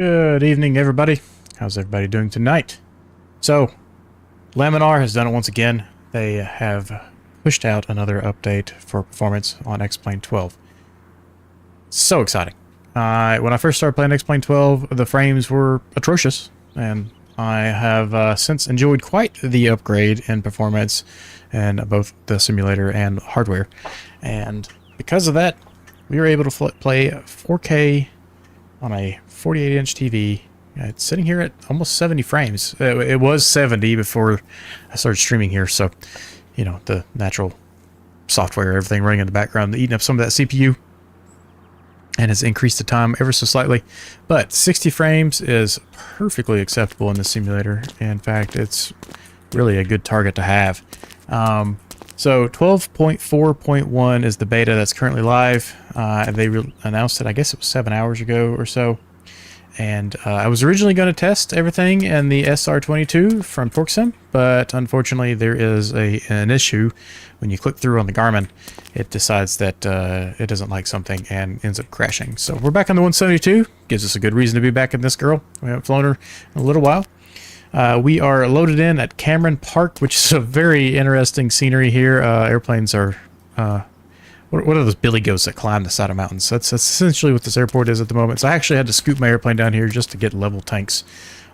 Good evening, everybody. How's everybody doing tonight? So, Laminar has done it once again. They have pushed out another update for performance on XP12. So exciting. When I first started playing XP12, the frames were atrocious, and I have since enjoyed quite the upgrade in performance in both the simulator and hardware. And because of that, we were able to play 4K on a 48-inch TV. It's sitting here at almost 70 frames. It was 70 before I started streaming here, so, you know, the natural software, everything running in the background, eating up some of that CPU, and has increased the time ever so slightly. But 60 frames is perfectly acceptable in the simulator. In fact, it's really a good target to have. So 12.4.1 is the beta that's currently live. They announced it, I guess it was 7 hours ago or so. And I was originally going to test everything in the SR22 from TorqueSim, but unfortunately there is an issue. When you click through on the Garmin, it decides that it doesn't like something and ends up crashing. So we're back on the 172. Gives us a good reason to be back in this girl. We haven't flown her in a little while. We are loaded in at Cameron Park, which is a very interesting scenery here. Airplanes are... what are those billy goats that climb the side of mountains? That's essentially what this airport is at the moment. So I actually had to scoop my airplane down here just to get level tanks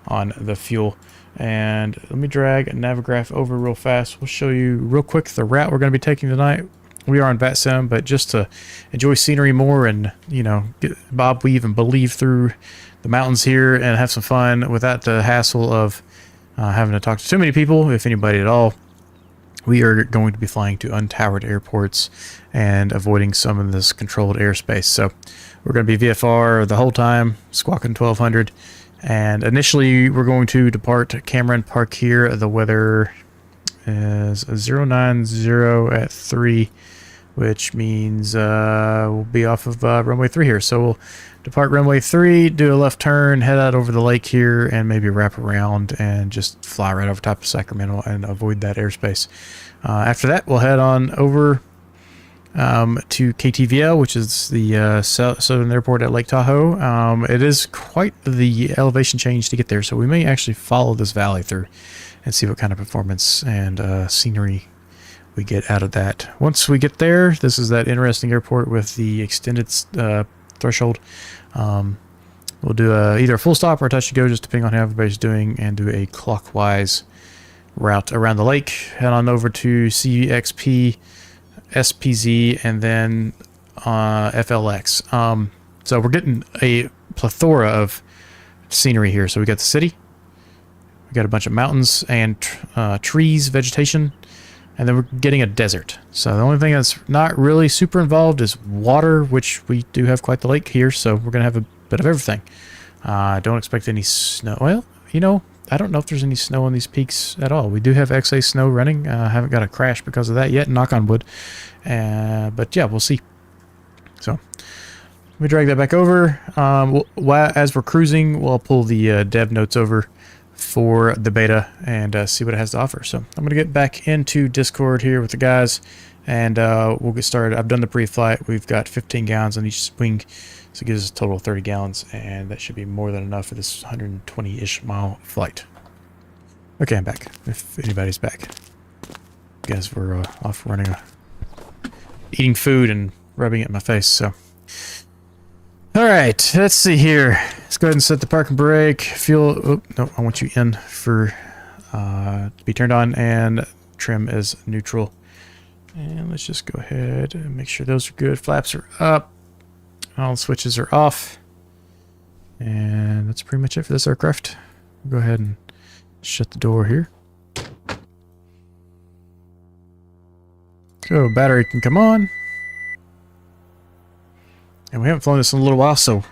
on the fuel. And let me drag a Navigraph over real fast. We'll show you real quick the route we're going to be taking tonight. We are on VATSIM, but just to enjoy scenery more and, you know, bob weave and believe through the mountains here and have some fun without the hassle of having to talk to too many people, if anybody at all. We are going to be flying to untowered airports and avoiding some of this controlled airspace. So we're going to be VFR the whole time, squawking 1200. And initially we're going to depart Cameron Park here. The weather is 090 at 3, which means we'll be off of runway 3 here. So we'll depart runway 3, do a left turn, head out over the lake here, and maybe wrap around and just fly right over top of Sacramento and avoid that airspace. After that, we'll head on over to KTVL, which is the southern airport at Lake Tahoe. It is quite the elevation change to get there, so we may actually follow this valley through and see what kind of performance and scenery we get out of that. Once we get there, this is that interesting airport with the extended threshold. We'll do either a full stop or a touch to go, just depending on how everybody's doing, and do a clockwise route around the lake. Head on over to CXP, SPZ, and then FLX. So we're getting a plethora of scenery here. So we got the city, we got a bunch of mountains and trees, vegetation, and then we're getting a desert. So the only thing that's not really super involved is water, which we do have quite the lake here, so we're going to have a bit of everything. Don't expect any snow. Well, you know, I don't know if there's any snow on these peaks at all. We do have XA snow running. Haven't got a crash because of that yet, knock on wood. But yeah, we'll see. So let me drag that back over. As we're cruising, we'll pull the dev notes over for the beta and see what it has to offer. So I'm going to get back into Discord here with the guys, and we'll get started. I've done the pre-flight. We've got 15 gallons on each wing, so it gives us a total of 30 gallons, and that should be more than enough for this 120-ish mile flight. Okay, I'm back, if anybody's back. Guys, we're off running, eating food and rubbing it in my face, so. Alright, let's see here. Let's go ahead and set the parking brake. Fuel, oh, no, I want you in for to be turned on, and trim is neutral. And let's just go ahead and make sure those are good. Flaps are up. All switches are off. And that's pretty much it for this aircraft. We'll go ahead and shut the door here. So battery can come on. And we haven't flown this in a little while, so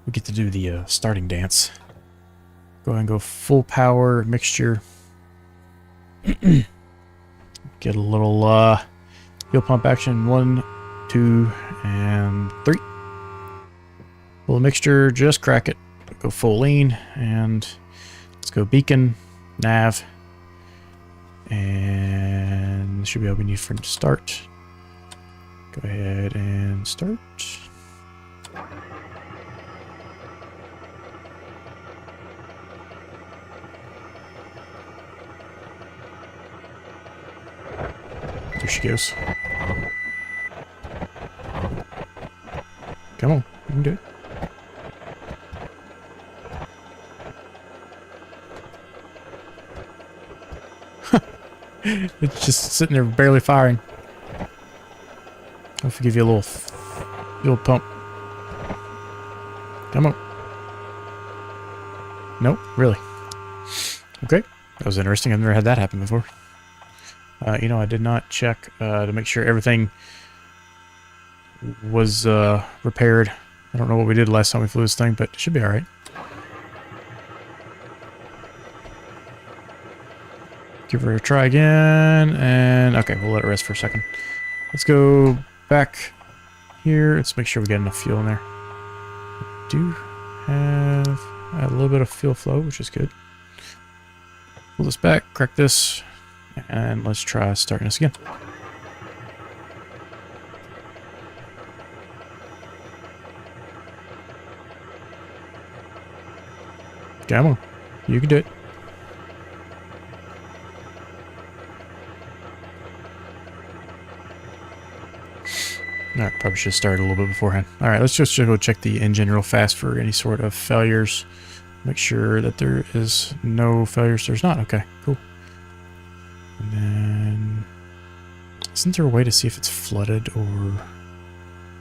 we get to do the starting dance. Go ahead and go full power mixture. Get a little fuel pump action. 1, 2, and 3. Full mixture, just crack it. Go full lean, and let's go beacon, nav, and this should be all we need for to start. Go ahead. ahead and start. she goes. Come on, you can do it. It's just sitting there barely firing. I'll give you a little fuel pump. Come on. Nope, really. Okay, that was interesting. I've never had that happen before. You know, I did not check to make sure everything was repaired. I don't know what we did last time we flew this thing, but it should be alright. Give her a try again, and okay, we'll let it rest for a second. Let's go back here. Let's make sure we get enough fuel in there. We do have a little bit of fuel flow, which is good. Pull this back, crack this, and let's try starting this again. Come on, you can do it. Alright, probably should have started a little bit beforehand. Alright, let's just go check the engine real fast for any sort of failures. Make sure that there is no failures. There's not. Okay, cool. And then... isn't there a way to see if it's flooded or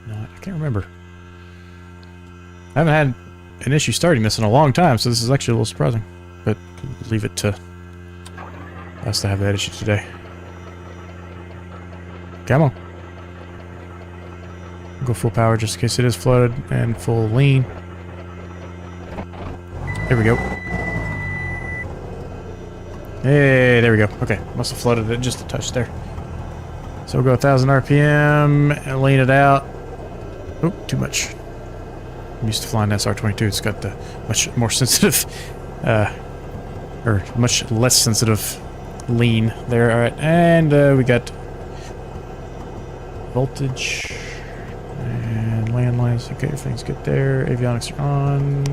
not? I can't remember. I haven't had an issue starting this in a long time, so this is actually a little surprising. But leave it to us to have that issue today. Come on. Go full power just in case it is flooded, and full lean. There we go. Hey, there we go. Okay, must have flooded it just a touch there. So we'll go 1,000 RPM and lean it out. Oh, too much. I'm used to flying SR-22. It's got the much more sensitive, or much less sensitive lean there. All right, and we got voltage. And landlines, okay, everything's good there. Avionics are on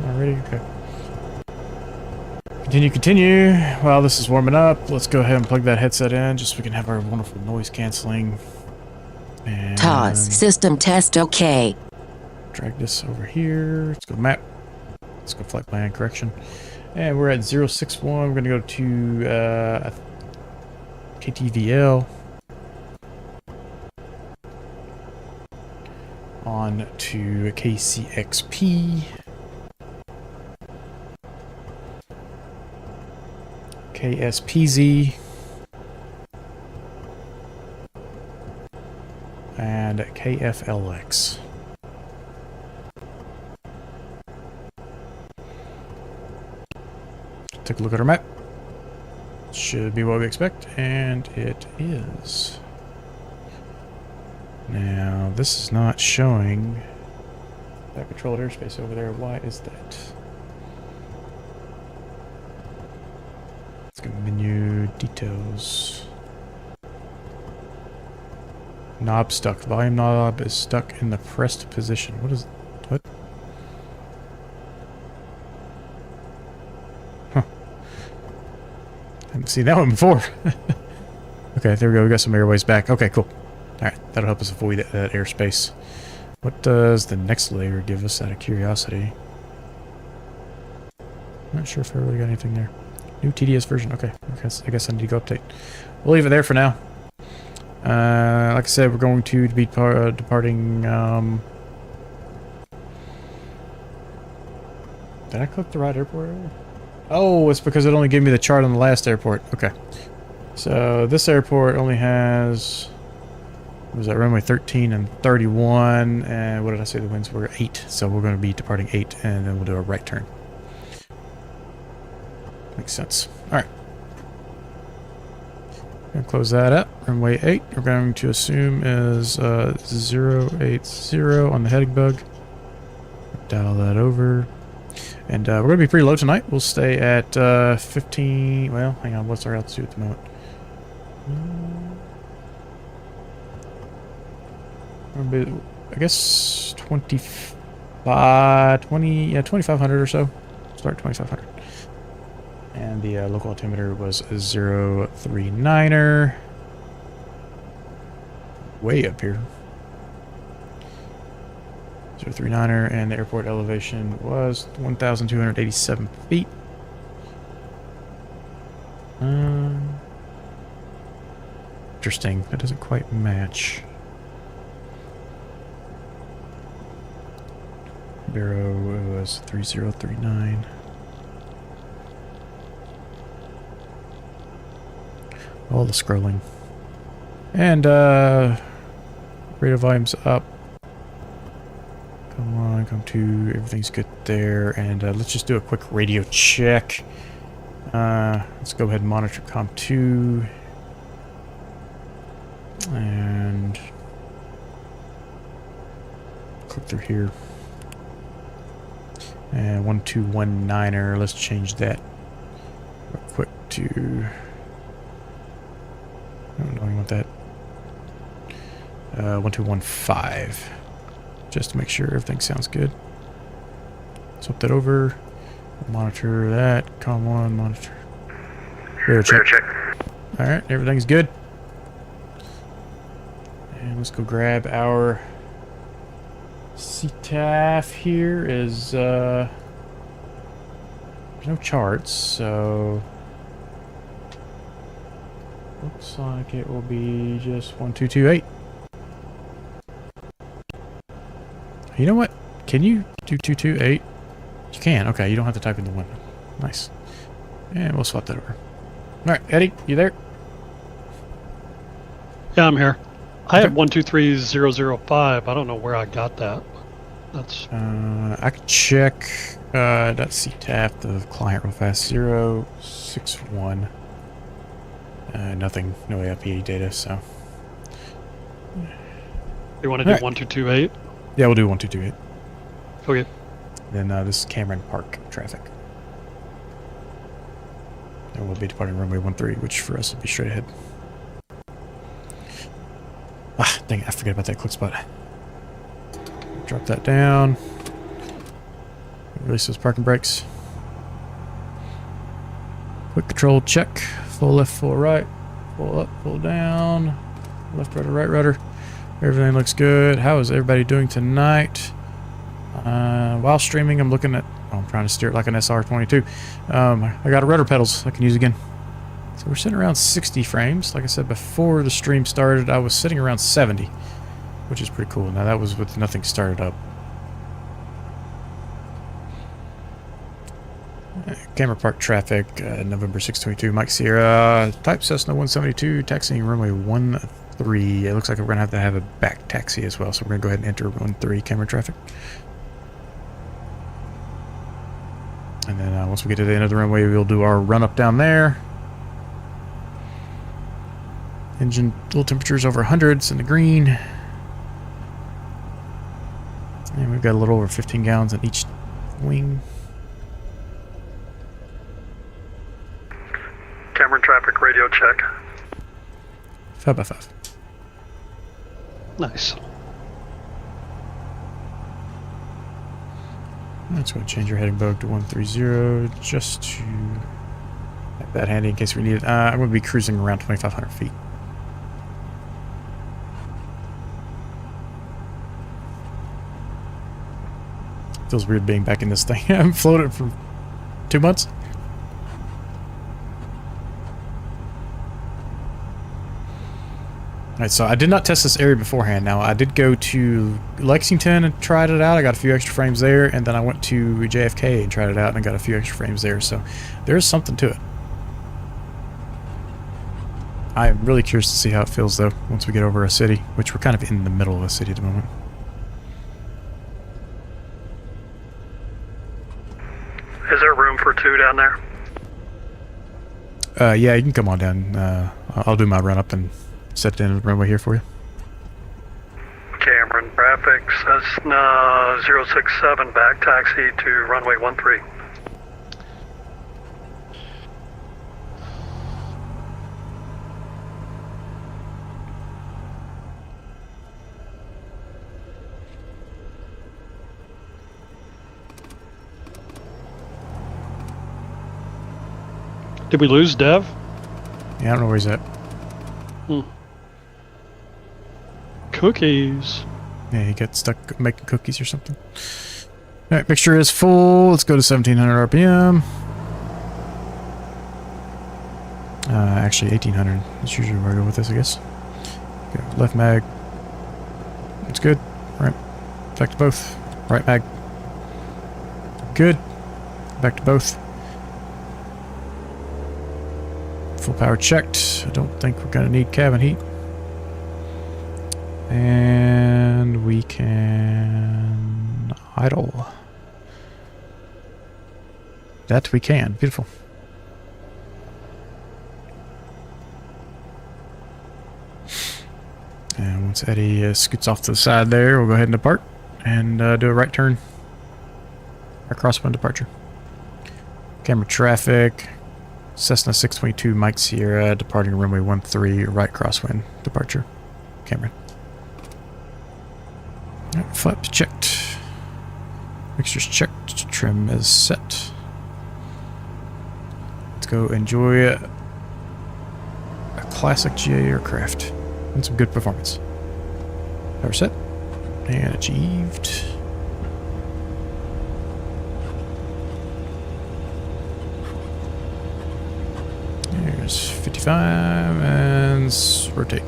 already, okay. Continue. While this is warming up, let's go ahead and plug that headset in just so we can have our wonderful noise canceling. And TOS, system test okay. Drag this over here. Let's go map. Let's go flight plan correction. And we're at 061. We're going to go to KTVL. On to KCXP. KSPZ. And KFLX. Take a look at our map. Should be what we expect, and it is. Now, this is not showing that controlled airspace over there. Why is that? Let's go menu details. Knob stuck. Volume knob is stuck in the pressed position. What is... what? Huh. Haven't seen that one before. Okay, there we go. We got some airways back. Okay, cool. Alright, that'll help us avoid that airspace. What does the next layer give us out of curiosity? Not sure if I really got anything there. New TDS version. Okay, I guess I need to go update. We'll leave it there for now. Like I said, we're going to be departing... Did I click the right airport? Oh, it's because it only gave me the chart on the last airport. Okay. So, this airport only has... what was that, runway 13 and 31, and what did I say the winds were? 8, so we're going to be departing 8, and then we'll do a right turn. Makes sense. Alright. Going to close that up. Runway 8, we're going to assume is 080 on the heading bug. Dial that over. And we're going to be pretty low tonight. We'll stay at 15, well, hang on, what's our altitude at the moment? I guess 2500 or so. Start 2500. And the local altimeter was 039er. way up here. 039er, and the airport elevation was 1,287 feet. Interesting. That doesn't quite match. Barrow was 3039. All the scrolling. And radio volume's up. Come on, come to. Everything's good there. And let's just do a quick radio check. Let's go ahead and monitor COM 2. And click through here. And 1219er, let's change that real quick to. I don't know, you want that. 1215. Just to make sure everything sounds good. Swap that over. Monitor that. COM 1, monitor. Radio check. Alright, everything's good. And let's go grab our CTAF here. Is there's no charts, so looks like it will be just 1228. You know what? Can you do 228? You can. Okay, you don't have to type in the window. Nice. And we'll swap that over. Alright, Eddie, you there? Yeah, I'm here. I have 123005. I don't know where I got that. That's I could check .ctaf, the client real fast. 061. Nothing, no AIP data, so. You want to do 1228? Yeah, we'll do 1228. Okay. Then this is Cameron Park traffic. And we'll be departing runway 13, which for us will be straight ahead. Ah, dang it, I forgot about that click spot. Drop that down. Release those parking brakes. Quick control check. Full left, full right. Full up, full down. Left rudder, right rudder. Everything looks good. How is everybody doing tonight? While streaming, I'm looking at... Oh, I'm trying to steer it like an SR22. I got a rudder pedals I can use again. So we're sitting around 60 frames. Like I said, before the stream started, I was sitting around 70, which is pretty cool. Now, that was with nothing started up. Camera park traffic, November 622, Mike Sierra, type Cessna 172, taxiing runway 13. It looks like we're going to have a back taxi as well, so we're going to go ahead and enter 13 camera traffic. And then once we get to the end of the runway, we'll do our run up down there. Engine fuel temperatures over 100s in the green. And we've got a little over 15 gallons in each wing. Cameron traffic radio check. 5x5. nice. Let's go change your heading bug to 130 just to have that handy in case we need it. I'm going to be cruising around 2,500 feet. Feels weird being back in this thing. I haven't floated for 2 months. Alright, so I did not test this area beforehand. Now, I did go to Lexington and tried it out. I got a few extra frames there, and then I went to JFK and tried it out, and I got a few extra frames there. So there's something to it. I'm really curious to see how it feels, though, once we get over a city, which we're kind of in the middle of a city at the moment. Is there room for two down there? Yeah, you can come on down. I'll do my run-up and set the end of the runway here for you. Cameron traffic, Cessna 067, back taxi to runway 13. Did we lose Dev? Yeah, I don't know where he's at. cookies. Yeah, he got stuck making cookies or something. Alright, mixture is full. Let's go to 1700 RPM. Actually 1800. That's usually where I go with this, I guess. Okay, left mag. It's good. Right. Back to both. Right mag. Good. Back to both. Full power checked. I don't think we're going to need cabin heat. And we can idle. That we can. Beautiful. And once Eddie scoots off to the side there, we'll go ahead and depart and do a right turn. Our crosswind departure. Camera traffic. Cessna 622 Mike Sierra departing runway 13, right crosswind departure. Cameron. Alright, flaps checked. Mixtures checked. Trim is set. Let's go enjoy a classic GA aircraft and some good performance. Power set and achieved. There's 55 and rotate.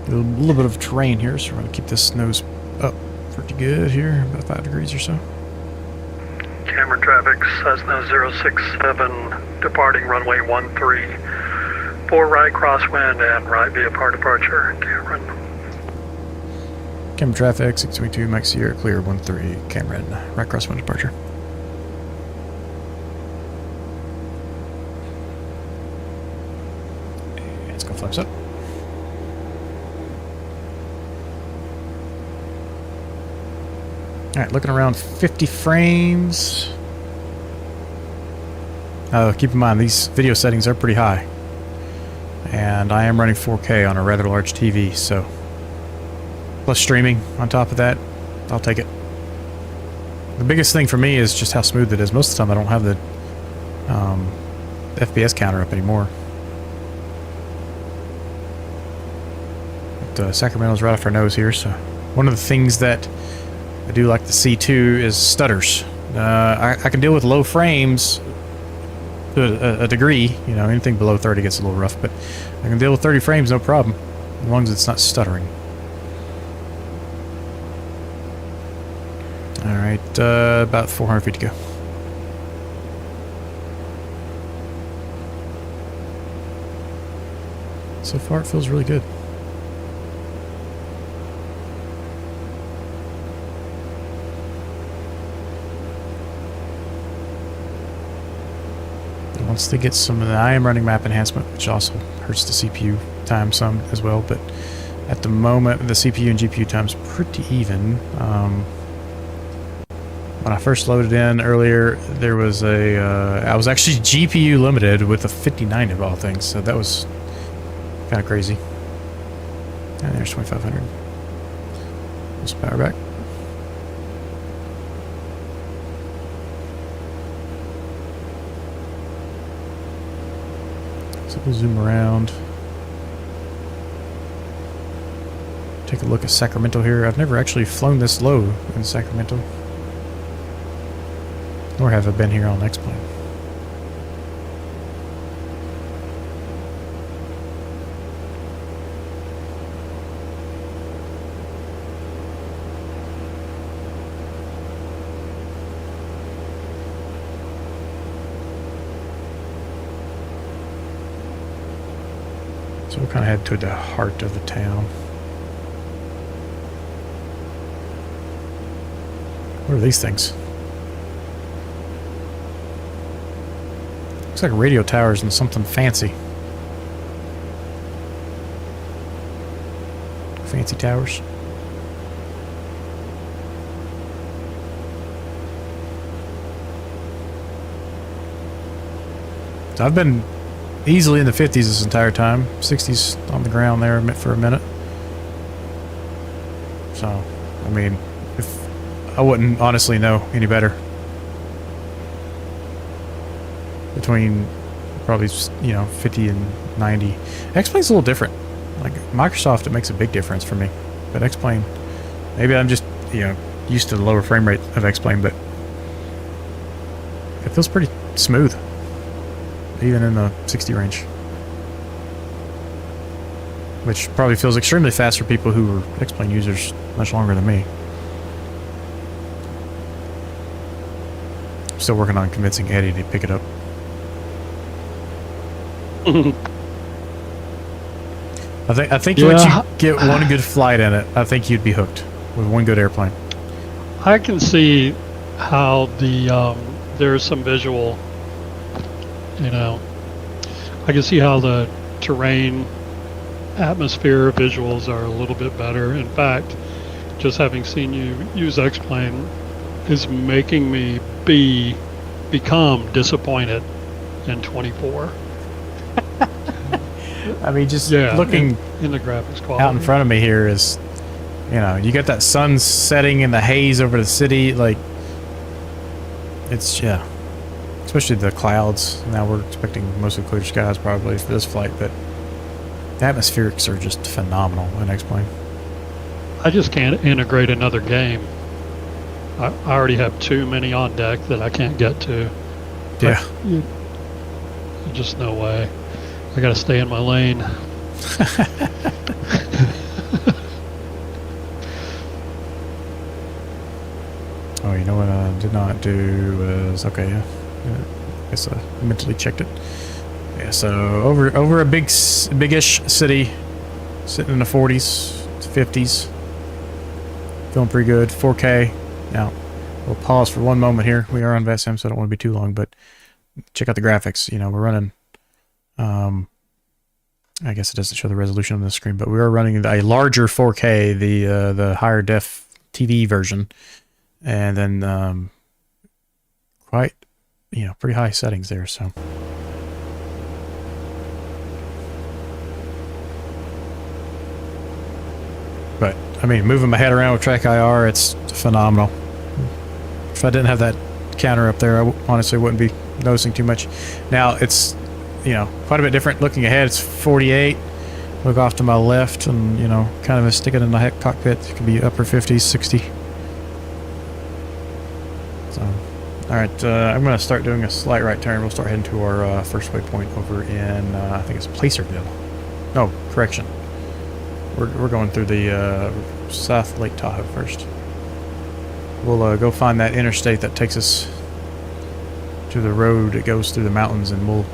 A little bit of terrain here, so we're going to keep this nose up pretty good here, about 5 degrees or so. Camera traffic, Cessna 067, departing runway 13. 4 right crosswind and right VFR departure, Cameron. Camera traffic, 622, Mike Sierra, clear 13, Cameron, right crosswind departure. And let's go flaps up. Alright, looking around 50 frames. Keep in mind, these video settings are pretty high. And I am running 4K on a rather large TV, so... Plus streaming on top of that, I'll take it. The biggest thing for me is just how smooth it is. Most of the time I don't have the FPS counter up anymore. But Sacramento's right off our nose here, so... One of the things that I do like the C2 is stutters. I can deal with low frames to a degree. You know, anything below 30 gets a little rough, but I can deal with 30 frames, no problem, as long as it's not stuttering. Alright, about 400 feet to go. So far it feels really good. Once they get some of the... I am running map enhancement, which also hurts the CPU time some as well, but at the moment the CPU and GPU time's pretty even. When I first loaded in earlier, there was a... I was actually GPU limited with a 59 of all things, so that was kind of crazy. And there's 2500. Let's power back. So we'll zoom around. Take a look at Sacramento here. I've never actually flown this low in Sacramento. Nor have I been here on X-Plane. So we'll kind of head to the heart of the town. What are these things? Looks like radio towers and something fancy. Fancy towers. So I've been easily in the 50s this entire time. 60s on the ground there for a minute. So, I mean, if I wouldn't honestly know any better. Between probably, you know, 50 and 90. X-Plane's a little different. Like Microsoft, it makes a big difference for me. But X-Plane, maybe I'm just, you know, used to the lower frame rate of X-Plane, but it feels pretty smooth, even in the 60 range. Which probably feels extremely fast for people who are X-Plane users much longer than me. I'm still working on convincing Eddie to pick it up. I think once you get one good flight in it, I think you'd be hooked with one good airplane. I can see how there's some visual, you know, I can see how the terrain, atmosphere visuals are a little bit better. In fact, just having seen you use X-Plane is making me become disappointed in 24. I mean, just looking in the graphics quality out in front of me here is, you know, you got that sun setting and the haze over the city. Like, it's, yeah, especially the clouds. Now we're expecting mostly clear skies probably for this flight, but the atmospherics are just phenomenal in X-Plane. I just can't integrate another game. I already have too many on deck that I can't get to. Yeah. Just no way. I gotta stay in my lane. Oh, you know what I did not do was, okay, yeah. I guess I mentally checked it. Yeah, so over a big-ish city, sitting in the 40s, 50s. Feeling pretty good. 4K. Now, we'll pause for one moment here. We are on VATSIM, so I don't want to be too long, but check out the graphics. You know, we're running, I guess it doesn't show the resolution on the screen, but we are running a larger 4K, the higher def TV version, and then quite, you know, pretty high settings there, so. But, I mean, moving my head around with Track IR, it's phenomenal. If I didn't have that counter up there, I honestly wouldn't be noticing too much. Now, it's, you know, quite a bit different looking ahead. It's 48. Look off to my left and, you know, kind of a stick it in the cockpit. It could be upper 50s, 60. So, alright, I'm going to start doing a slight right turn. We'll start heading to our first waypoint over in, I think it's Placerville. No, correction. We're going through the South Lake Tahoe first. We'll go find that interstate that takes us to the road that goes through the mountains, and we'll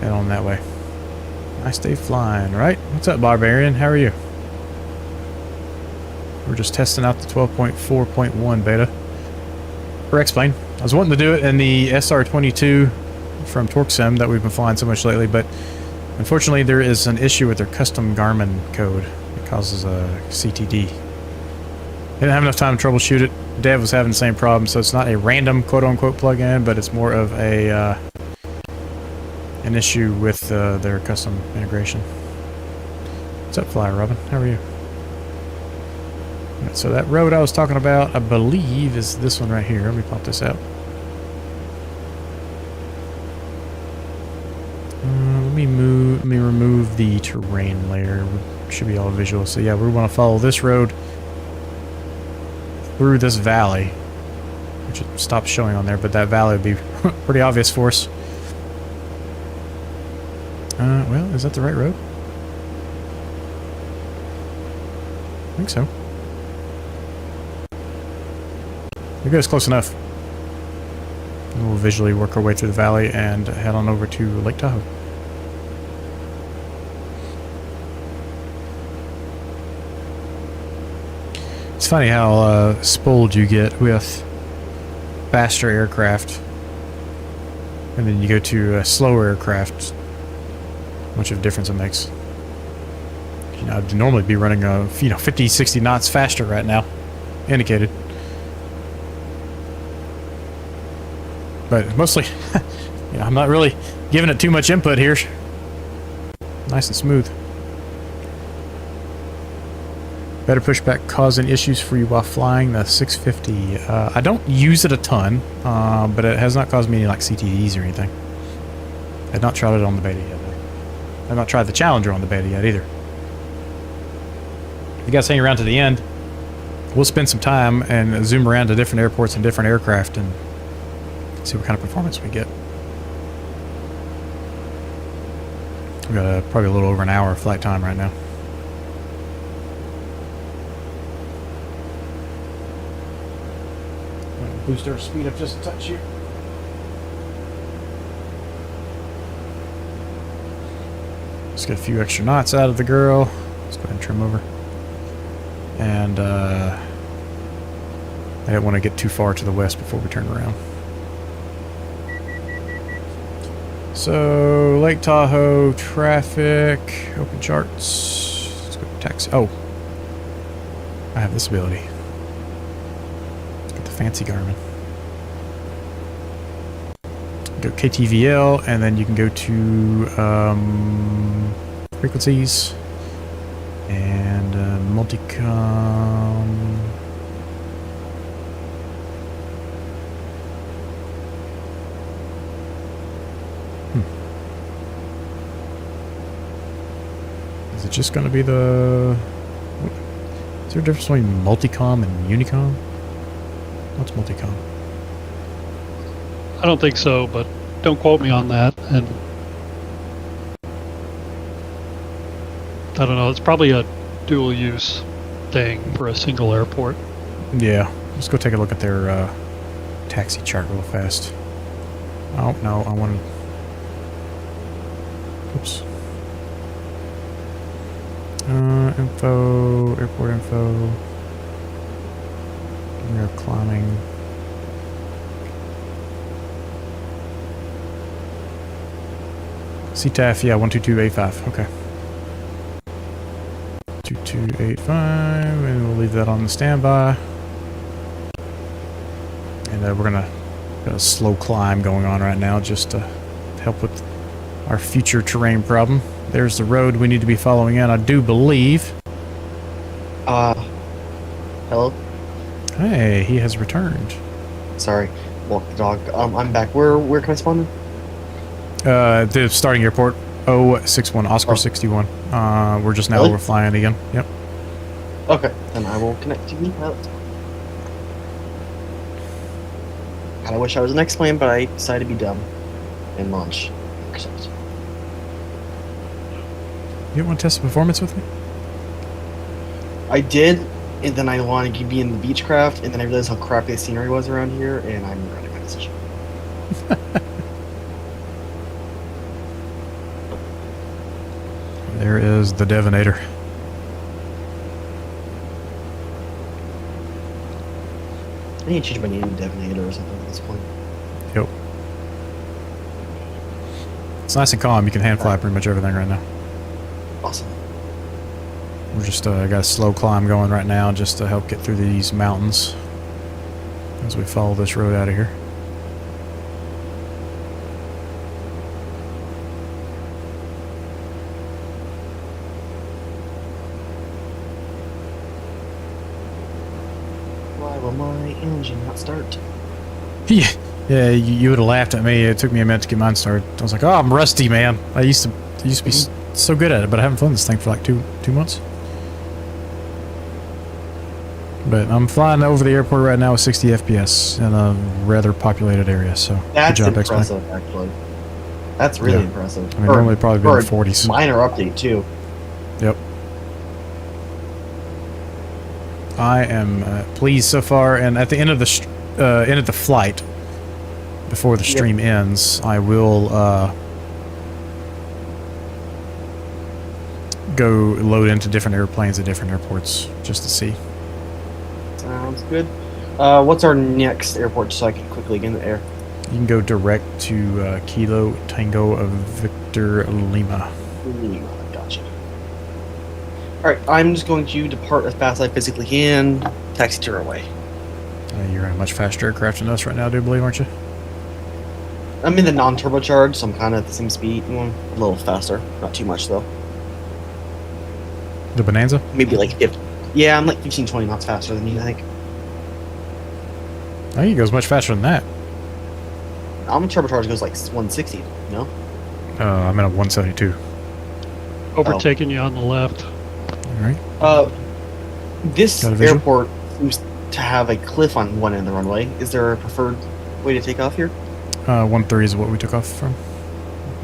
head on that way. Nice day flying, right? What's up, Barbarian? How are you? We're just testing out the 12.4.1 beta for X-Plane. I was wanting to do it in the SR22 from TorqueSim that we've been flying so much lately, but unfortunately, there is an issue with their custom Garmin code. It causes a CTD. Didn't have enough time to troubleshoot it. Dev was having the same problem, so it's not a random quote-unquote plug-in, but it's more of a an issue with their custom integration. What's up, Flyer Robin? How are you? Right, so that road I was talking about, I believe, is this one right here. Let me pop this out. Let me remove the terrain layer. It should be all visual. So yeah, we want to follow this road through this valley, which it stops showing on there, but that valley would be pretty obvious for us. Well, is that the right road? I think so. It goes close enough. And we'll visually work our way through the valley and head on over to Lake Tahoe. It's funny how spoiled you get with faster aircraft, and then you go to a slower aircraft. How much of a difference it makes. You know, I'd normally be running a 50, 60 knots faster right now, indicated. But mostly, you know, I'm not really giving it too much input here. Nice and smooth. Better pushback causing issues for you while flying the 650. I don't use it a ton, but it has not caused me any like CTDs or anything. I've not tried it on the beta yet. I've not tried the Challenger on the beta yet either. If you guys hang around to the end, we'll spend some time and zoom around to different airports and different aircraft and see what kind of performance we get. We've got probably a little over an hour of flight time right now. Boost our speed up just a touch here. Let's get a few extra knots out of the girl. Let's go ahead and trim over. And I don't want to get too far to the west before we turn around. So, Lake Tahoe, traffic, open charts. Let's go to taxi. Oh, I have this ability. Let's get the fancy Garmin. Go KTVL, and then you can go to frequencies and multicom. Is it just going to be the... Is there a difference between multicom and unicom? What's multicom? I don't think so, but don't quote me on that. And I don't know. It's probably a dual use thing for a single airport. Yeah. Let's go take a look at their taxi chart real fast. Oh, no. I wanted... Oops. Info, airport info. We are climbing. CTAF, yeah, 12285. Okay. 2285, and we'll leave that on the standby. And we're got a slow climb going on right now just to help with our future terrain problem. There's the road we need to be following in, I do believe. Hello? Hey, he has returned. Sorry, walk the dog. I'm back. Where can I spawn in? The starting airport, O61, Oscar 61. We're just now Really? we're flying again. Yep. Okay, then I will connect to you. God, I wish I was an X-Plane, but I decided to be dumb and launch. Except. You want to test the performance with me? I did, and then I wanted to be in the Beechcraft, and then I realized how crappy the scenery was around here, and I'm regretting my decision. There is the Devonator. I need to change my name to Devonator or something at this point. Yep. It's nice and calm. You can hand fly pretty much everything right now. Awesome. We're just got a slow climb going right now just to help get through these mountains as we follow this road out of here. Why will my engine not start? Yeah, you would have laughed at me. It took me a minute to get mine started. I was like, "Oh, I'm rusty, man. I used to be so good at it, but I haven't flown this thing for like two months." But I'm flying over the airport right now with 60 FPS in a rather populated area. So That's good job, X-Plane. impressive, actually. That's really Yeah. impressive. I mean, normally it'd probably be in the 40s. Minor update too. Yep. I am pleased so far, and at the end of the flight, before the stream ends, I will go load into different airplanes at different airports just to see. Sounds good. What's our next airport so I can quickly get in the air? You can go direct to Kilo Tango of Victor Lima. Gotcha. Alright, I'm just going to depart as fast as I physically can, taxi to our way. You're in a much faster aircraft than us right now, I do believe, aren't you? I'm in the non-turbocharged, so I'm kind of at the same speed. A little faster. Not too much, though. The Bonanza? Maybe like 50. Yeah, I'm like 15, 20 knots faster than you, I think. I think it goes much faster than that. I'm turbocharged goes like 160, you know? I'm at a 172. Overtaking you on the left. All right. This Got a visual? airport seems to have a cliff on one end of the runway. Is there a preferred way to take off here? 1.3 is what we took off from.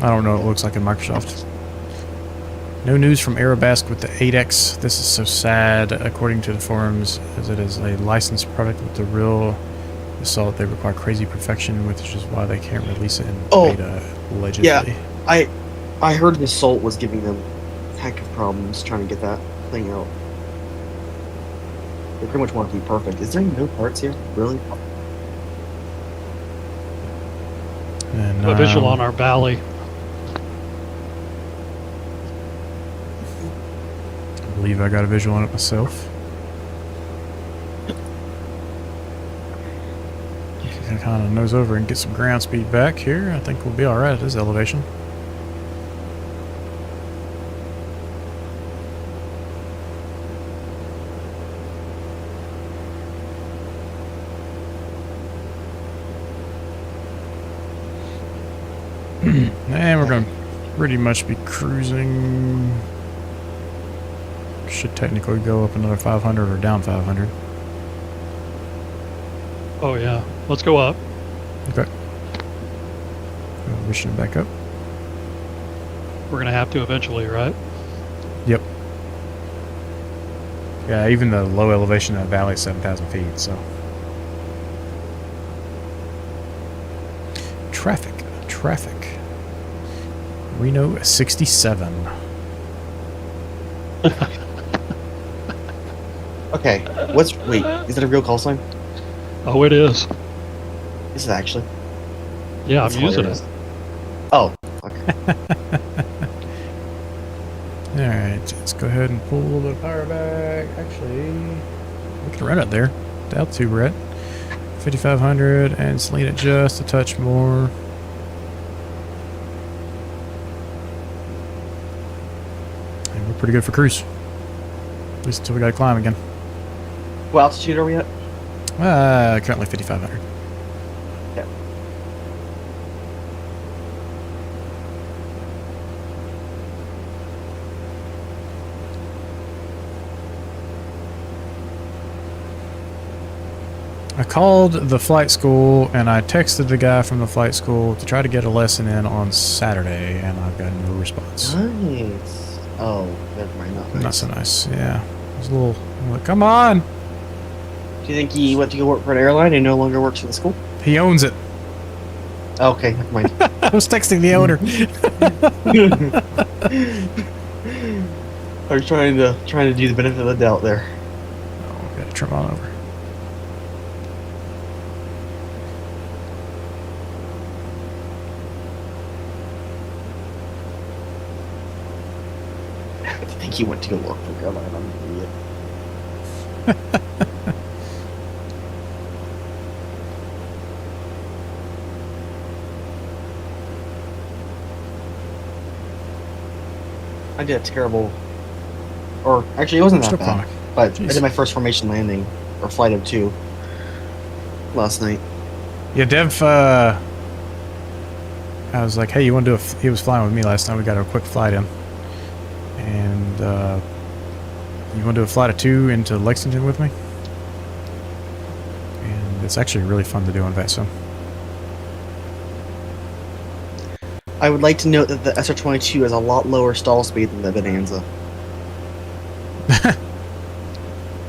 I don't know what it looks like in Microsoft. No news from Aerobask with the 8X. This is so sad, according to the forums, as it is a licensed product with the real assault. They require crazy perfection, which is why they can't release it in beta, allegedly. Yeah, I heard the Salt was giving them a heck of problems trying to get that thing out. They pretty much want it to be perfect. Is there no parts here? Really? And, A visual on our valley. I believe I got a visual on it myself. If you can kind of nose over and get some ground speed back here, I think we'll be alright at this elevation. And we're going to pretty much be cruising. Should technically go up another 500 or down 500. Oh yeah. Let's go up. Okay. Wishing it back up. We're gonna have to eventually, right? Yep. Yeah, even the low elevation of the valley is 7,000 feet, so. Traffic. Reno 67. Okay. Wait, is that a real call sign? Oh, it is. Is it actually? Yeah, That's I'm using hilarious. it. Oh, okay. Alright, let's go ahead and pull a little bit of power back. Actually, we can run it there. The altitude we're at. 5,500 and lean it just a touch more. And we're pretty good for cruise. At least until we gotta climb again. What altitude are we at? Currently 5,500. Yeah. I called the flight school and I texted the guy from the flight school to try to get a lesson in on Saturday, and I've got no response. Nice. Oh, never mind. Not nice. Not so nice, yeah. It was a little, I'm like, come on! Do you think he went to go work for an airline and no longer works for the school? He owns it. Okay, never mind. I was texting the owner. I was trying to do the benefit of the doubt there. Oh, gotta trim on over. I think he went to go work for an airline. I'm an idiot. I did a terrible, or actually it wasn't that Still bad, fine. but Jeez. I did my first formation landing, or flight of 2, last night. Yeah, Dev, I was like, hey, you want to do he was flying with me last night. We got a quick flight in. And, you want to do a flight of 2 into Lexington with me? And it's actually really fun to do on VATSIM. I would like to note that the SR-22 has a lot lower stall speed than the Bonanza.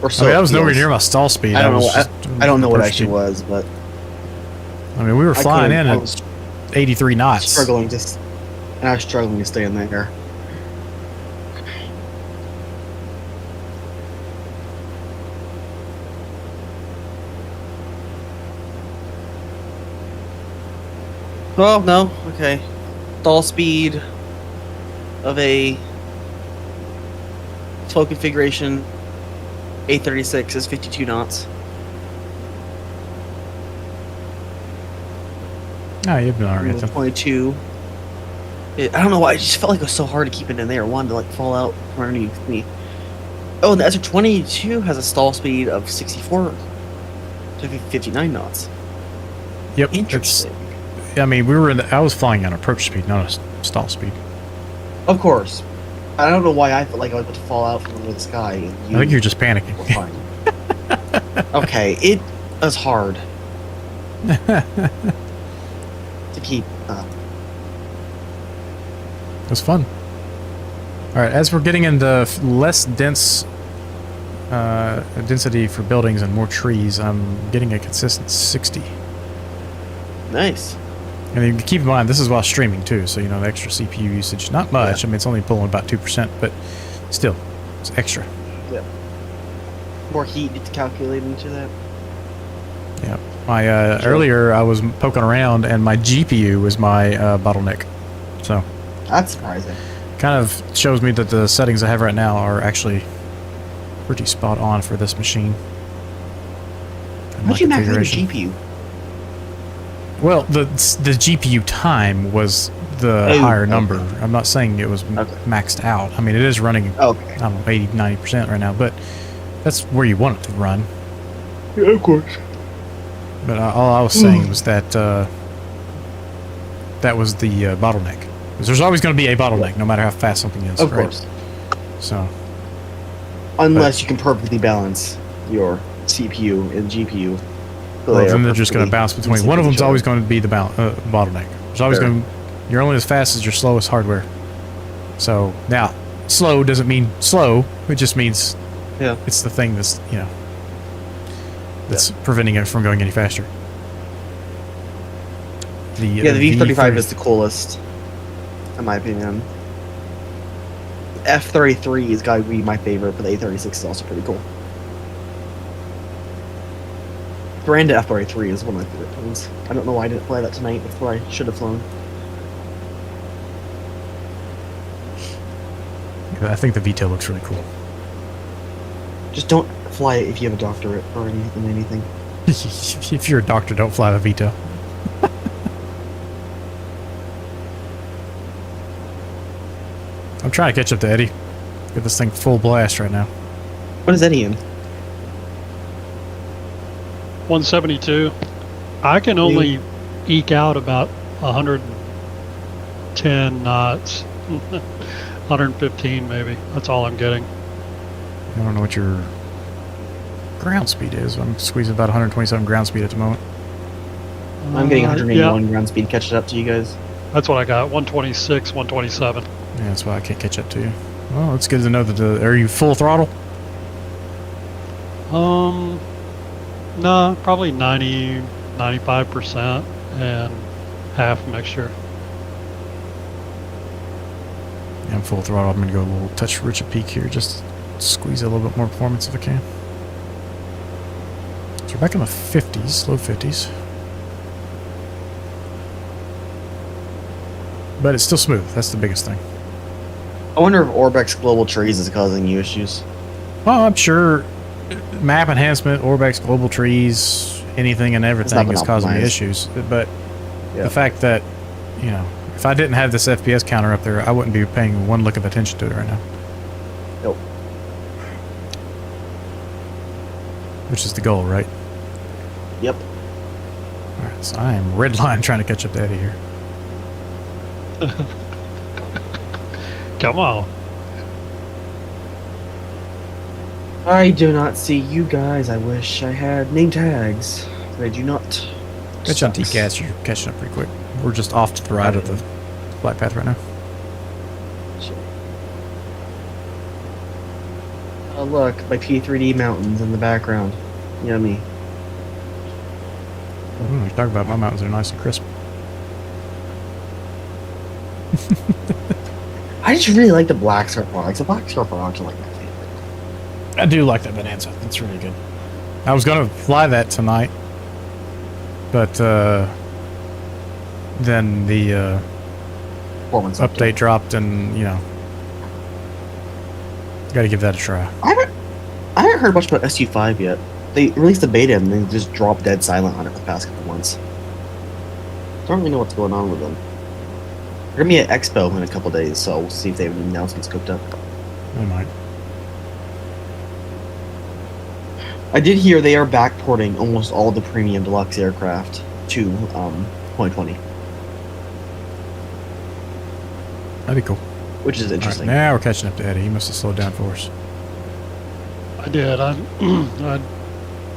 Or so I mean, I it was nowhere feels. near my stall speed. I don't know. was just I don't know what it approach actually speed. was, but I mean, we were flying in I at was 83 knots. struggling to, and I was struggling to stay in there. Well, no, okay. Stall speed of a flow configuration A36 is 52 knots. Oh, you've been alright With then. 22. I don't know why, I just felt like it was so hard to keep it in there. One to like fall out from underneath me. Oh, and the SR-22 has a stall speed of 64 to 59 knots. Yep. Interesting. I mean, we were in I was flying on approach speed, not a stall speed. Of course. I don't know why I felt like I was about to fall out from the sky. And I think you're just panicking. were fine. Okay, it was hard to keep up. It was fun. All right, as we're getting into less dense density for buildings and more trees, I'm getting a consistent 60. Nice. And you keep in mind, this is while streaming too, so you know the extra CPU usage. Not much. Yeah. I mean, it's only pulling about 2%, but still, it's extra. Yeah. More heat to calculate into that. Yeah. My Sure. earlier, I was poking around, and my GPU was my bottleneck. So, That's surprising. kind of shows me that the settings I have right now are actually pretty spot on for this machine. And How'd you max out your configuration. GPU? Well, the GPU time was the Oh, higher okay. number. I'm not saying it was Okay. maxed out. I mean, it is running, Okay. I don't know, 80, 90% right now, but that's where you want it to run. Yeah, of course. But all I was saying was that that was the bottleneck. 'Cause there's always going to be a bottleneck, no matter how fast something is. Of right? course. So, Unless you can perfectly balance your CPU and GPU. So well, they then are they're just going to perfectly bounce between. in sync One of with them's each always other. going to be the bottleneck. There's always Sure. going. You're only as fast as your slowest hardware. So now, slow doesn't mean slow. It just means Yeah. it's the thing that's that's preventing it from going any faster. Yeah, the V35 is the coolest, in my opinion. F33 is gotta be my favorite, but the A36 is also pretty cool. Brand F33 is one of my favorite planes. I don't know why I didn't fly that tonight before I should have flown. I think the VTOL looks really cool. Just don't fly it if you have a doctorate or anything. If you're a doctor, don't fly the VTOL. I'm trying to catch up to Eddie. Get this thing full blast right now. What is Eddie in? 172. I can only eke out about 110 knots. 115 maybe. That's all I'm getting. I don't know what your ground speed is. I'm squeezing about 127 ground speed at the moment. I'm getting Yeah, 181 ground speed catching up to you guys. that's what I got. 126, 127. Yeah, that's why I can't catch up to you. Well, it's good to know that are you full throttle? No, probably 90, 95% and half mixture. Yeah, I'm full throttle. I'm going to go a little touch rich at peak here. Just squeeze a little bit more performance if I can. So we're back in the 50s, low 50s. But it's still smooth. That's the biggest thing. I wonder if Orbex Global Trees is causing you issues. Well, I'm sure map enhancement, Orbex, global trees, anything and everything been is causing me optimized. issues. But Yeah. the fact that, you know, if I didn't have this FPS counter up there, I wouldn't be paying one lick of attention to it right now. Nope. Which is the goal, right? Yep. Alright, so I am red line trying to catch up to Eddie here. Come on. I do not see you guys. I wish I had name tags. But I do not. Catch on Sucks. TCAS, you're catching up pretty quick. We're just off to the right of the flight path right now. Sure. Oh look, my P3D mountains in the background. Yummy. You're talking about my mountains are nice and crisp. I just really like the black surf logs. The black surf logs are like my favorite. I do like that Bonanza. That's really good. I was going to fly that tonight, but then the Performance update dropped, and you know, got to give that a try. I haven't heard much about SU5 yet. They released the beta and then just dropped dead silent on it for the past couple months. Don't really know what's going on with them. They're gonna be at Expo in a couple days, so we'll see if they have any announcements cooked up. I might. I did hear they are backporting almost all the premium deluxe aircraft to 2020. That'd be cool. which is All right, interesting. now we're catching up to Eddie. He must have slowed down for us. I did. I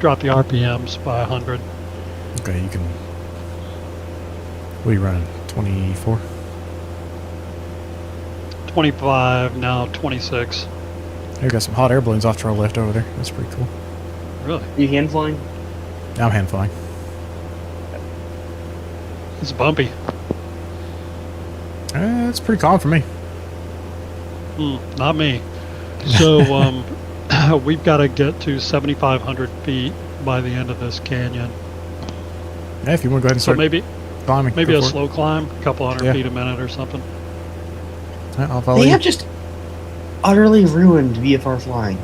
dropped the RPMs by 100. Okay, you can. What are you running? 24? 25, now 26. Hey, we got some hot air balloons off to our left over there. That's pretty cool. Really? You hand flying? I'm hand flying. It's bumpy. It's pretty calm for me. Not me. So we've got to get to 7,500 feet by the end of this canyon. Yeah, if you want to go ahead and So start maybe climbing. maybe go a for it. slow climb, a couple hundred Yeah. feet a minute or something. Yeah, I'll follow They you. have just utterly ruined VFR flying.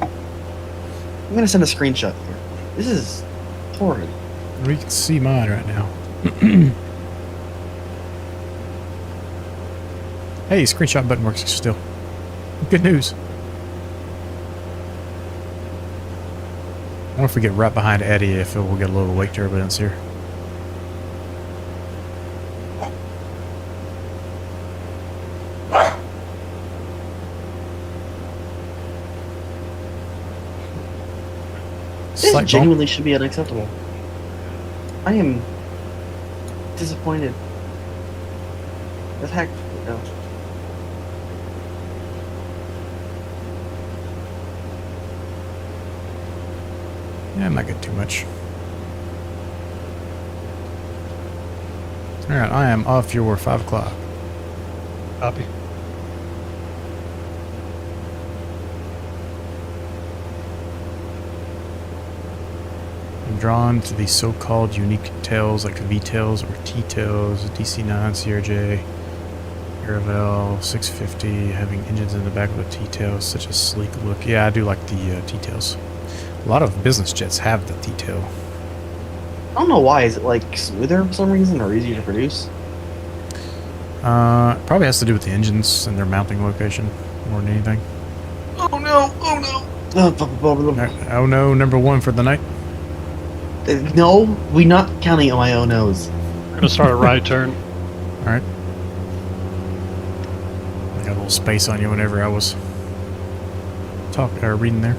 I'm gonna send a screenshot here. This is horrid. We can see mine right now. Hey, screenshot button works still. Good news. I wonder if we get right behind Eddie, if we'll get a little wake turbulence here. This Slight bump. genuinely should be unacceptable. I am disappointed. What the heck? No. Yeah, I'm not getting too much. Alright, I am off your 5 o'clock. Copy. I'm drawn to these so-called unique tails like V-tails or T-tails, DC-9, CRJ, AFL 650, having engines in the back of a T-tail, such a sleek look. Yeah, I do like the T-tails. A lot of business jets have the T-tail. I don't know why. Is it like smoother for some reason or easier to produce? Probably has to do with the engines and their mounting location more than anything. Oh no! Oh no! Oh no, number 1 for the night. No, we not counting on my own nose. We're gonna start a right turn. Alright. I got a little space on you whenever I was reading there.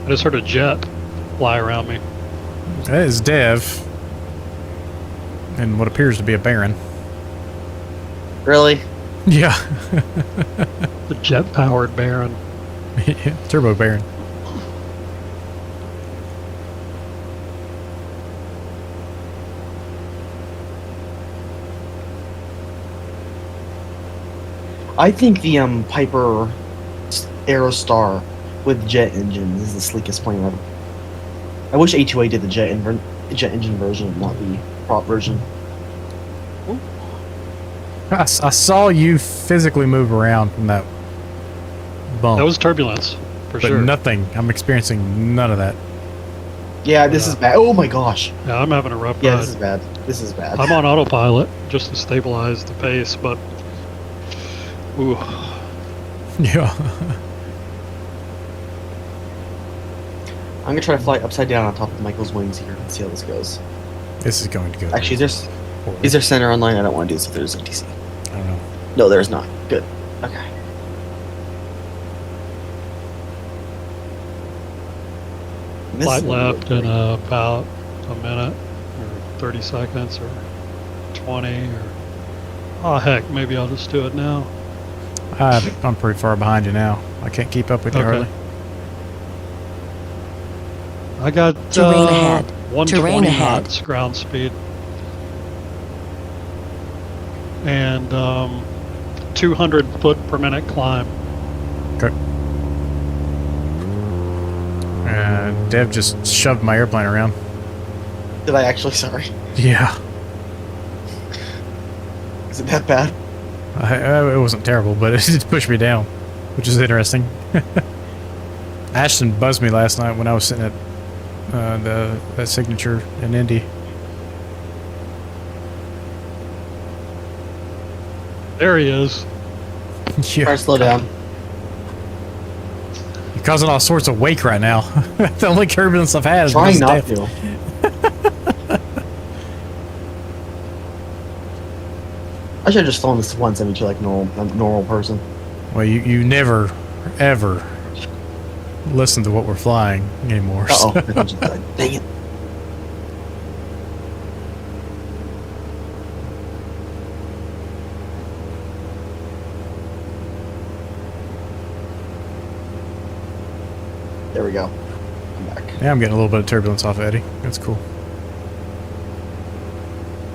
I just heard a jet fly around me. That is Dev. And what appears to be a Baron. Really? Yeah. The jet-powered Baron. Yeah, Turbo Baron. I think the Piper Aerostar with jet engine is the sleekest plane ever. I wish A2A did the jet engine version, not the prop version. I saw you physically move around from that bump. That was turbulence, for but sure. nothing. I'm experiencing none of that. Yeah, this is bad. Oh my gosh. Yeah, I'm having a rough Yeah, ride. this is bad. This is bad. I'm on autopilot just to stabilize the pace, but ooh, Yeah. I'm gonna try to fly upside down on top of Michael's wings here and see how this goes. This is going to go. Actually, is there center online? I don't want to do this if there's ATC. I don't know. No, there's not. Good. Okay. This flight is gonna left be in great. about a minute or 30 seconds or 20 or oh heck, maybe I'll just do it now. I'm pretty far behind you now. I can't keep up with you Okay. hardly. I got Terrain ahead. 120 Terrain ahead. knots ground speed and 200 foot per minute climb. Okay. Dev just shoved my airplane around. Did I actually? Sorry. Yeah. Is it that bad? It wasn't terrible, but it did push me down, which is interesting. Ashton buzzed me last night when I was sitting at that signature in Indy. There he is. Try Yeah. to slow down. You're causing all sorts of wake right now. The only turbulence I've had is Trying because of not Dev. to. I should have just flown this 172 like a normal person. Well, you never, ever listen to what we're flying anymore. Uh-oh. so- Dang it. There we go. I'm back. Yeah, I'm getting a little bit of turbulence off Eddie. That's cool.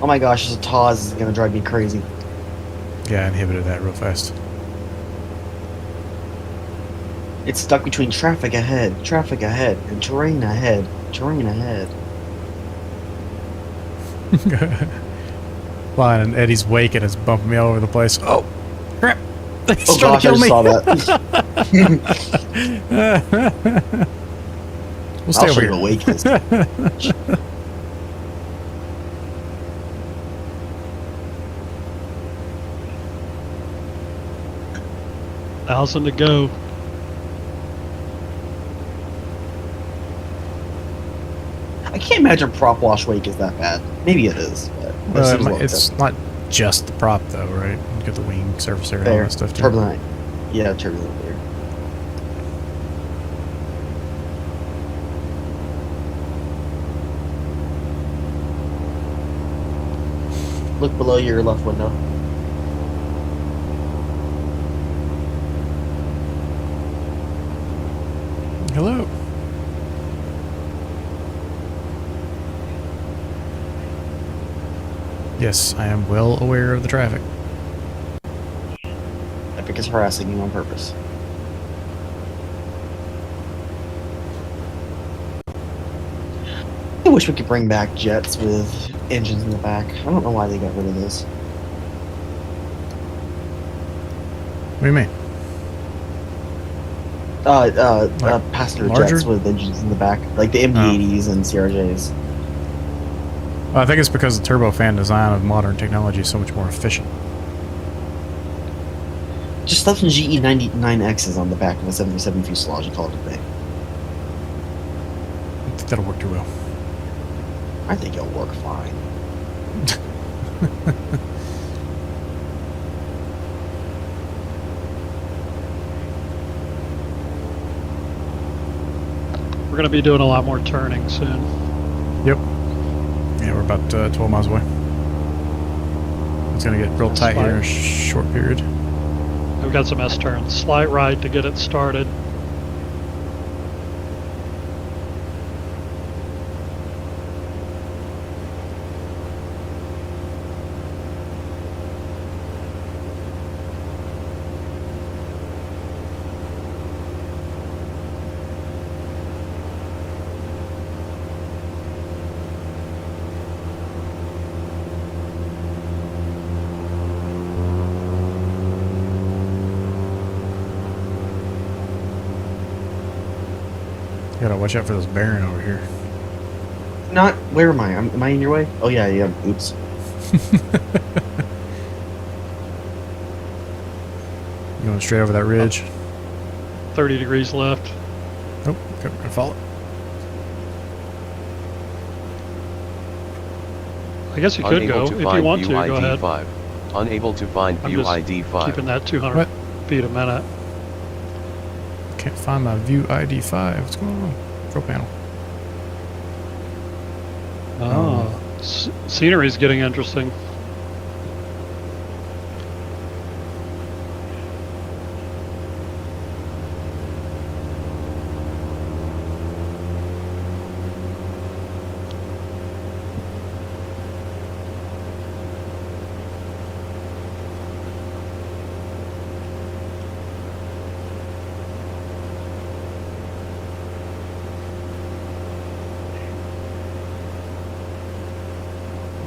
Oh my gosh, this TAWS is gonna drive me crazy. Yeah, I inhibited that real fast. It's stuck between traffic ahead, and terrain ahead, terrain ahead. Flying in Eddie's wake and it's bumping me all over the place. Oh, crap! He's Oh trying gosh, to I kill just me. saw that. We'll stay I'll over show here. you a wake this. 1,000 to go. I can't imagine prop wash wake is that bad. Maybe it is, but It's not just the prop though, right? You got the wing surface area and all fair. that stuff too. Turbulent. Yeah, turbulent there. Look below your left window. Hello. Yes, I am well aware of the traffic. Epic is harassing you on purpose. I wish we could bring back jets with engines in the back. I don't know why they got rid of those. What do you mean? Like Passenger larger? jets with engines in the back, like the MD-80s and CRJs. Well, I think it's because the turbofan design of modern technology is so much more efficient. Just stuff in GE99Xs on the back of a 737 fuselage and call it a day. I think that'll work too well. I think it'll work fine. We're going to be doing a lot more turning soon. Yep. Yeah, we're about 12 miles away. It's going to get real That's tight here in a fine. short period. We've got some S-turns. Slight right to get it started. You gotta watch out for this bearing over here. Not, where am I? Am I in your way? Oh yeah, yeah, oops. You going straight over that ridge? 30 degrees left. Oh, okay, I follow. I guess you could go. If you want to, go ahead. 5. Unable to find I'm view just ID 5. keeping that 200 What? feet a minute. Can't find my view ID 5. What's going on? Control panel. Oh. Scenery's getting interesting.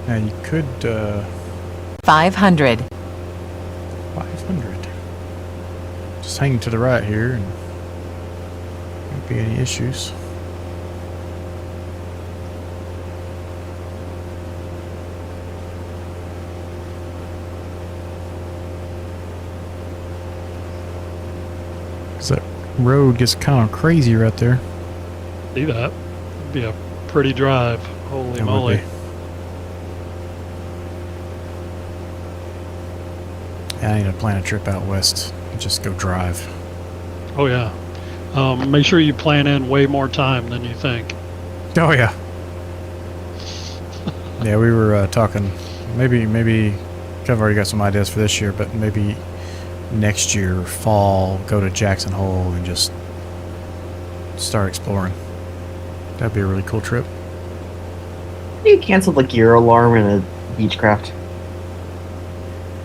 Yeah, you could, 500. 500. Just hang to the right here and won't be any issues. Cause that road gets kind of crazy right there. See that? It'd be a pretty drive. Holy That would moly. be. I need to plan a trip out west and just go drive. Oh yeah. Make sure you plan in way more time than you think. Oh yeah. Yeah, we were talking. Maybe I've already got some ideas for this year, but maybe next year, fall, go to Jackson Hole and just start exploring. That'd be a really cool trip. You cancel the gear alarm in a Beechcraft.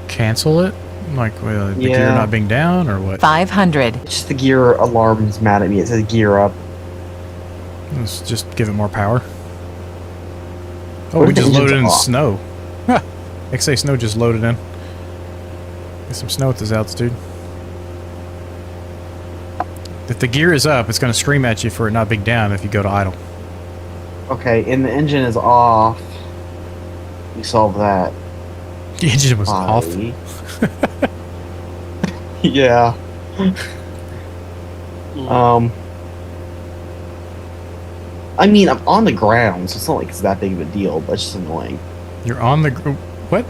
Cancel it? Like the gear Yeah. not being down or what? 500. It's just the gear alarm's mad at me. It says gear up. Let's just give it more power. Oh, What we if the just loaded in engine's off? snow. Huh. XA Snow just loaded in. Get some snow at this altitude. If the gear is up, it's going to scream at you for it not being down if you go to idle. Okay, and the engine is off. We solved that. The engine was off. Bye. Yeah. I mean, I'm on the ground, so it's not like it's that big of a deal, but it's just annoying. You're on the... What?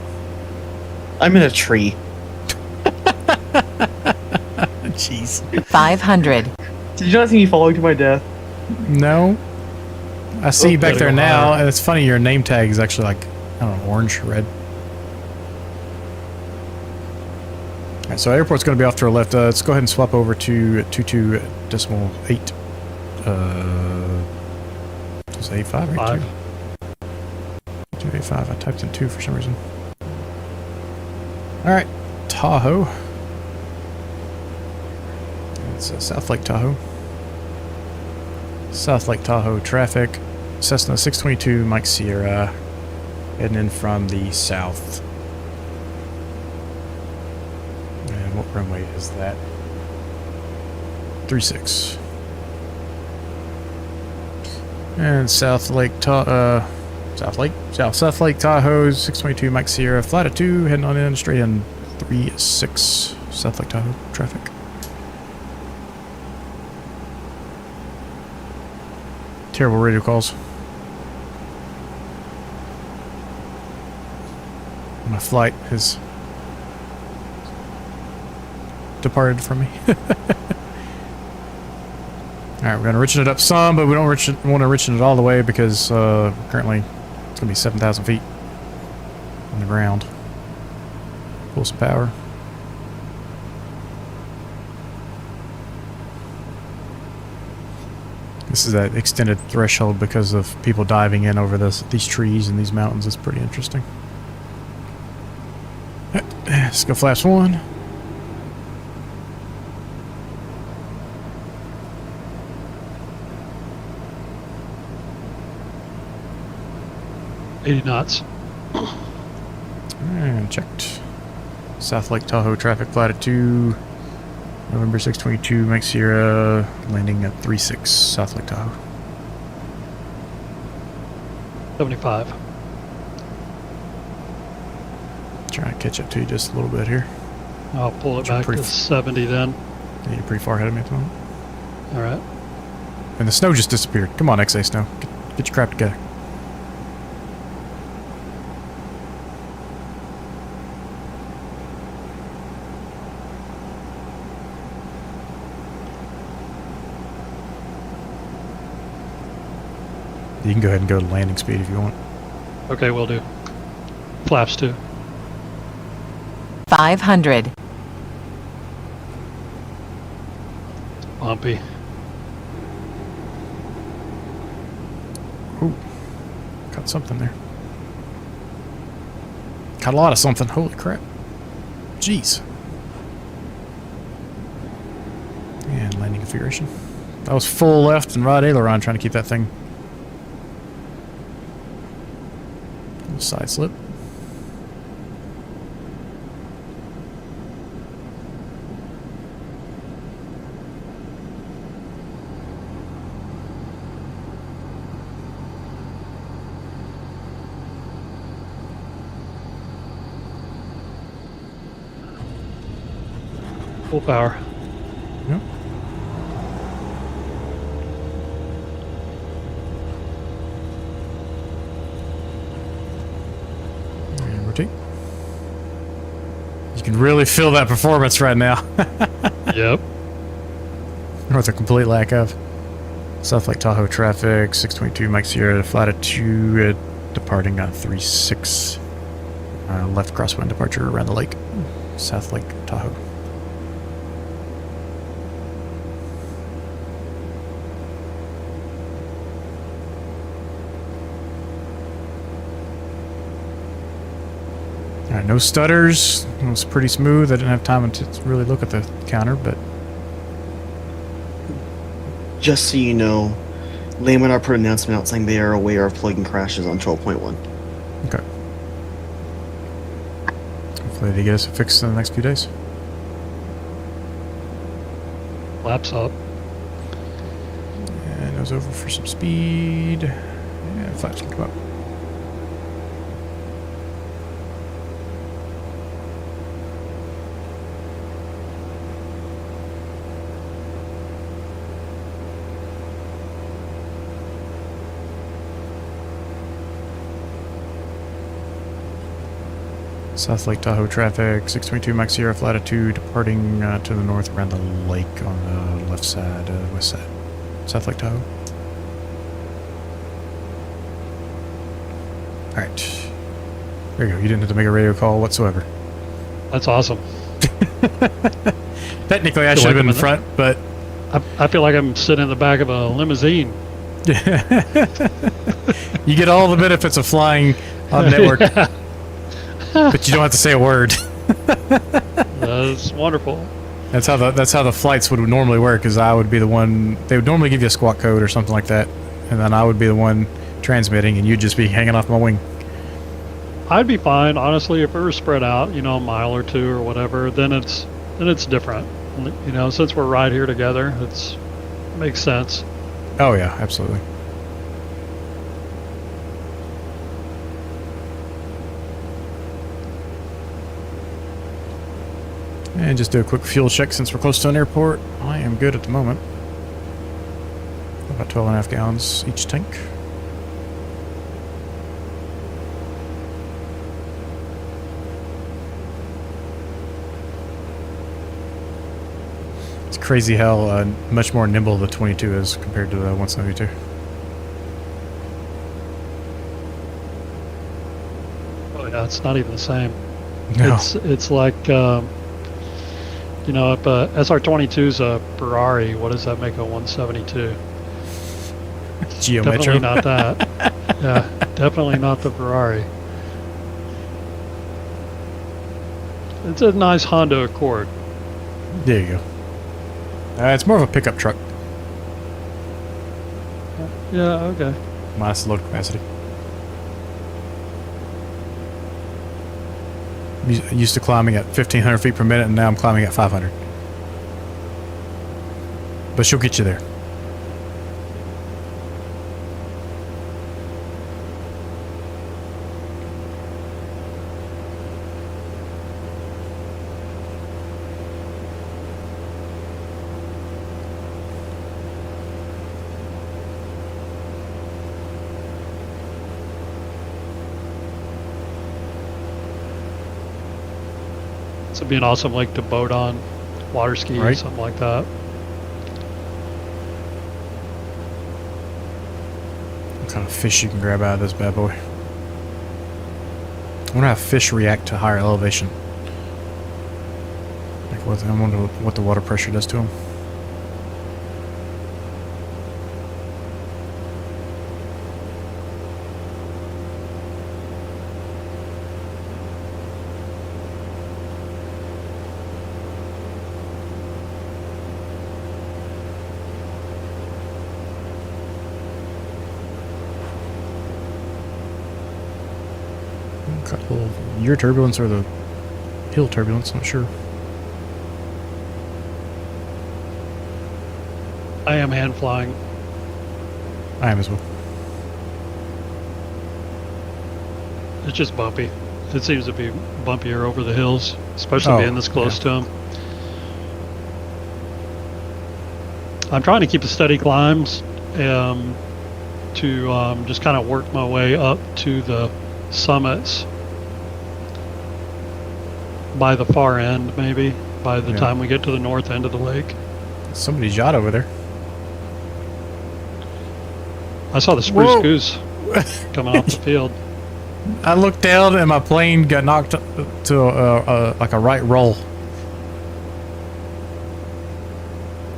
I'm in a tree. Jeez. 500. Did you not see me falling to my death? No. I see you back gotta there go now, higher. and it's funny, your name tag is actually like, I don't know, orange, red. Alright, so airport's going to be off to our left. Let's go ahead and swap over to 22.8. Was it 8.5 or 5. 8.2? 2.85. I typed in 2 for some reason. Alright, Tahoe. It's South Lake Tahoe. South Lake Tahoe traffic. Cessna 622 Mike Sierra heading in from the south. And what runway is that? 36. And South Lake Tahoe 622 Mike Sierra flight of 2 heading on in straight in 36 South Lake Tahoe traffic. Terrible radio calls. My flight has departed from me. Alright, we're going to richen it up some, but we don't want to richen it all the way because currently it's going to be 7,000 feet on the ground. Pull some power. This is that extended threshold because of people diving in over these trees and these mountains. It's pretty interesting. Let's go flaps 1. $80 knots. And checked. South Lake Tahoe traffic flight at 2. November 622 Mike Sierra landing at 36 South Lake Tahoe. 75. Trying to catch up to you just a little bit here. I'll pull it You're back pretty to 70 then. Yeah, you're pretty far ahead of me at the moment. All right. And the snow just disappeared. Come on, XA Snow. Get your crap together. You can go ahead and go to landing speed if you want. Okay, we'll do. Flaps 2. 500. Bumpy. Ooh. Caught something there. Caught a lot of something. Holy crap. Jeez. And landing configuration. That was full left and right aileron trying to keep that thing. Little side slip. Full power. Yep. And rotate. You can really feel that performance right now. Yep. Or with a complete lack of. South Lake Tahoe traffic, 622 Mike Sierra, flight at 2, departing on 36. Left crosswind departure around the lake. South Lake Tahoe. Alright, no stutters. It was pretty smooth. I didn't have time to really look at the counter, but Just so you know, Laminar put an announcement out saying they are aware of plugging crashes on 12.1. okay. Hopefully they get us a fix in the next few days. Laps up. And it was over for some speed. And flaps can come up. South Lake Tahoe traffic, 622 Mike Sierra, flight at 2, departing to the north around the lake on the left side, west side. South Lake Tahoe. Alright. There you go. You didn't have to make a radio call whatsoever. That's awesome. Technically, I Feel should have like been I'm in front, but I feel like I'm sitting in the back of a limousine. you get all the benefits of flying on network, but you don't have to say a word. That's wonderful. That's how the flights would normally work. Is I would be the one. They would normally give you a squawk code or something like that, and then I would be the one transmitting, and you'd just be hanging off my wing. I'd be fine, honestly, if it were spread out, you know, a mile or two or whatever. Then it's different. You know, since we're right here together, it makes sense. Oh yeah, absolutely. And just do a quick fuel check since we're close to an airport. I am good at the moment. About 12.5 gallons each tank. It's crazy how much more nimble the 22 is compared to the 172. Oh yeah, it's not even the same. No. It's like, you know, if SR22 is a Ferrari, what does that make a 172? Geo Definitely Metro. not that. Yeah, definitely not the Ferrari. It's a nice Honda Accord. There you go. It's more of a pickup truck, Yeah, okay. minus the load capacity. Used to climbing at 1,500 feet per minute, and now I'm climbing at 500. But she'll get you there. This would be an awesome lake to boat on, water ski, Right. something like that. What kind of fish you can grab out of this bad boy? I wonder how fish react to higher elevation. Like I wonder what the water pressure does to them. Couple year turbulence or the hill turbulence, not sure. I am hand flying. I am as well. It's just bumpy. It seems to be bumpier over the hills, especially Oh, being this close yeah. to them. I'm trying to keep a steady climbs to just kind of work my way up to the summits. by the far end, maybe, by the Yeah. time we get to the north end of the lake. Somebody's yacht over there. I saw the spruce Whoa. goose coming off the field. I looked down and my plane got knocked to like a right roll.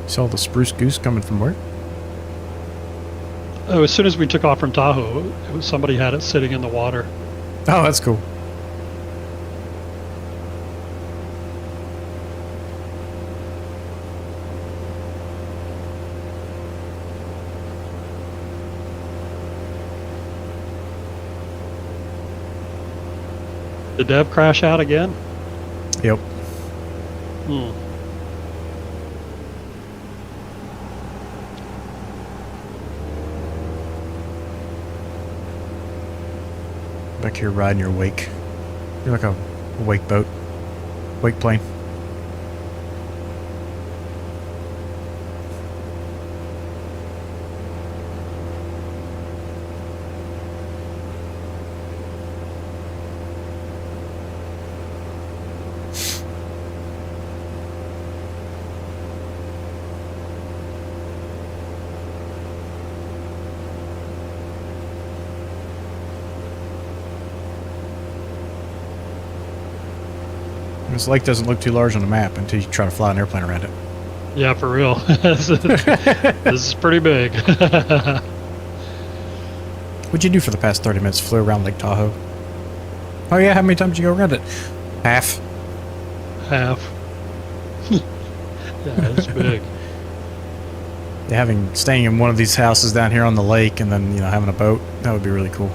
Saw the spruce goose coming from where? Oh, as soon as we took off from Tahoe, it was somebody had it sitting in the water. Oh, that's cool. Did Dev crash out again? Yep. Hmm. Back here riding your wake. You're like a wake boat. Wake plane. This lake doesn't look too large on the map until you try to fly an airplane around it. Yeah, for real. This is pretty big. What'd you do for the past 30 minutes? Flew around Lake Tahoe. Oh yeah, how many times did you go around it? Half. Half. Yeah, it's big. Yeah, staying in one of these houses down here on the lake and then, having a boat, that would be really cool.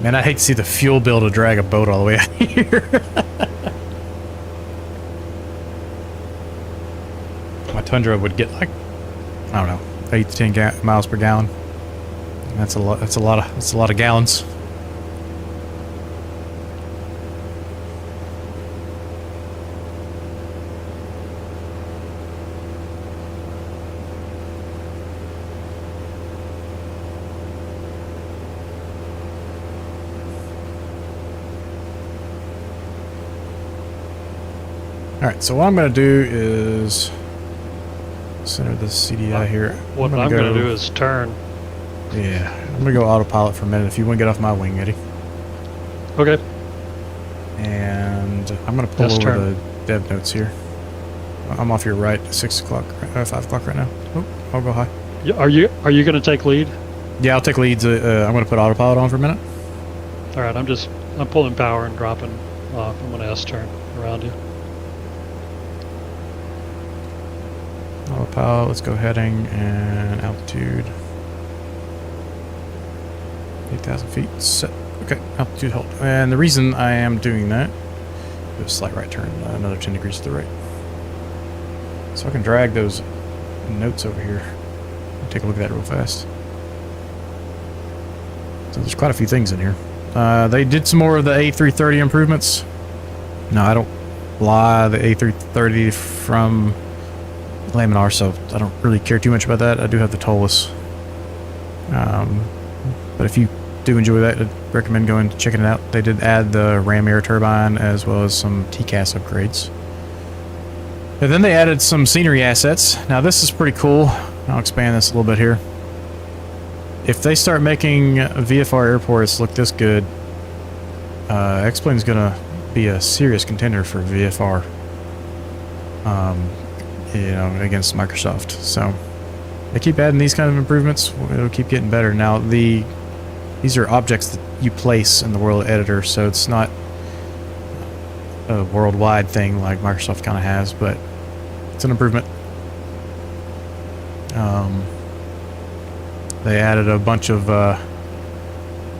Man, I'd hate to see the fuel bill to drag a boat all the way out here. My Tundra would get like, I don't know, 8 to 10 miles per gallon. That's a lot. That's a lot of gallons. Alright, so what I'm going to do is center the CDI here. What I'm going to do is turn. Yeah, I'm going to go autopilot for a minute if you want to get off my wing, Eddie. Okay. And I'm going to pull Yes, over turn. the dev notes here. I'm off your right, 6 o'clock, 5 o'clock right now. Oh, I'll go high. Are you going to take lead? Yeah, I'll take leads. I'm going to put autopilot on for a minute. All right, I'm pulling power and dropping off. I'm going to S-turn around you. Autopilot, let's go heading and altitude. 8,000 feet, set. Okay, altitude hold. And the reason I am doing that, do a slight right turn, another 10 degrees to the right. So I can drag those notes over here. Take a look at that real fast. So there's quite a few things in here. They did some more of the A330 improvements. No, I don't fly the A330 from Laminar, so I don't really care too much about that. I do have the Tolus. But if you do enjoy that, I'd recommend going and checking it out. They did add the ram air turbine as well as some TCAS upgrades. And then they added some scenery assets. Now this is pretty cool. I'll expand this a little bit here. If they start making VFR airports look this good, X-Plane's gonna be a serious contender for VFR. Against Microsoft. So they keep adding these kind of improvements. It'll keep getting better. Now these are objects that you place in the world editor, so it's not a worldwide thing like Microsoft kind of has, but it's an improvement. They added a bunch of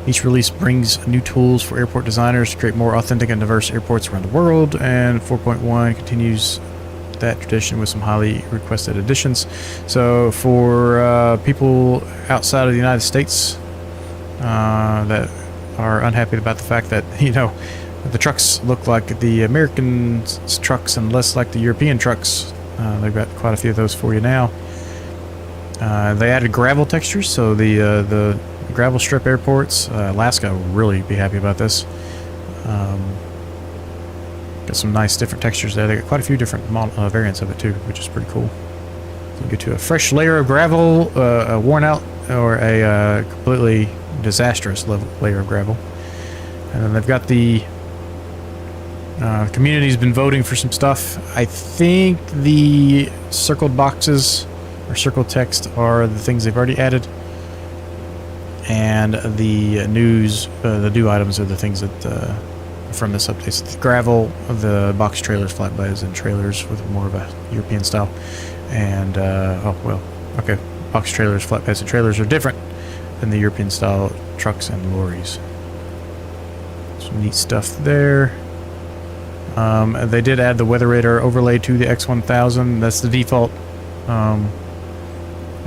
each release brings new tools for airport designers to create more authentic and diverse airports around the world, and 4.1 continues that tradition with some highly requested additions. So for people outside of the United States that are unhappy about the fact that the trucks look like the American trucks and less like the European trucks, they've got quite a few of those for you now. They added gravel textures, so the gravel strip airports, Alaska will really be happy about this. Got some nice different textures there. They got quite a few different variants of it too, which is pretty cool. You get to a fresh layer of gravel, a worn out, or a completely disastrous layer of gravel. And then they've got the community's been voting for some stuff. I think the circled boxes or circled text are the things they've already added, and the the new items are the things that from this update. So the gravel, the box trailers, flatbeds, and trailers with more of a European style. And box trailers, flatbeds, and trailers are different than the European style trucks and lorries. Some neat stuff there. They did add the weather radar overlay to the X1000. That's the default. I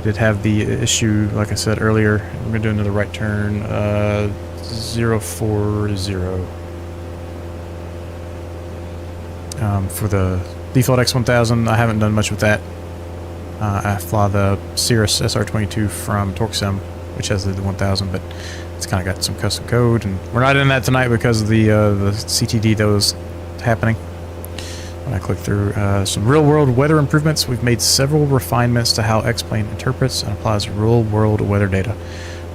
did have the issue, like I said earlier. We're gonna do another right turn. 040. For the default X1000, I haven't done much with that. I fly the Cirrus SR22 from TorqueSim, which has the 1000, but it's kind of got some custom code, and we're not in that tonight because of the CTD that was happening. When I click through some real-world weather improvements, we've made several refinements to how X-Plane interprets and applies real-world weather data.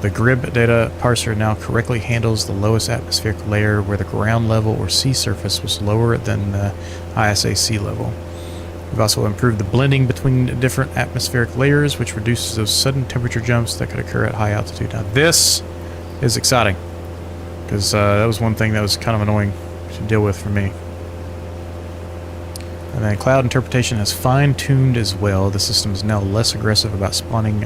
The GRIB data parser now correctly handles the lowest atmospheric layer where the ground level or sea surface was lower than the ISA sea level. We've also improved the blending between different atmospheric layers, which reduces those sudden temperature jumps that could occur at high altitude. Now this is exciting, because that was one thing that was kind of annoying to deal with for me. And then cloud interpretation has fine-tuned as well. The system is now less aggressive about spawning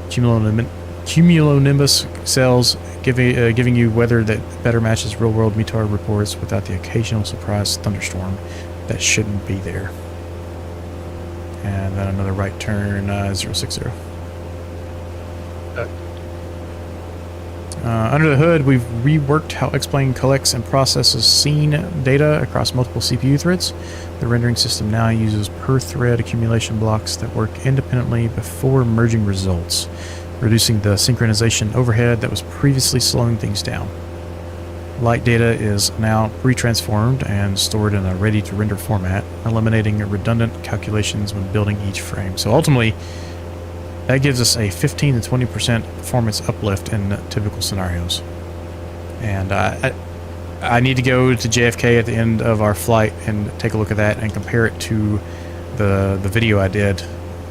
cumulonimbus cells, giving you weather that better matches real-world meteor reports without the occasional surprise thunderstorm that shouldn't be there. And then another right turn, 060. Under the hood, we've reworked how X-Plane collects and processes scene data across multiple CPU threads. The rendering system now uses per-thread accumulation blocks that work independently before merging results, reducing the synchronization overhead that was previously slowing things down. Light data is now pre-transformed and stored in a ready-to-render format, eliminating redundant calculations when building each frame. So ultimately, that gives us a 15 to 20% performance uplift in typical scenarios. And I need to go to JFK at the end of our flight and take a look at that and compare it to the video I did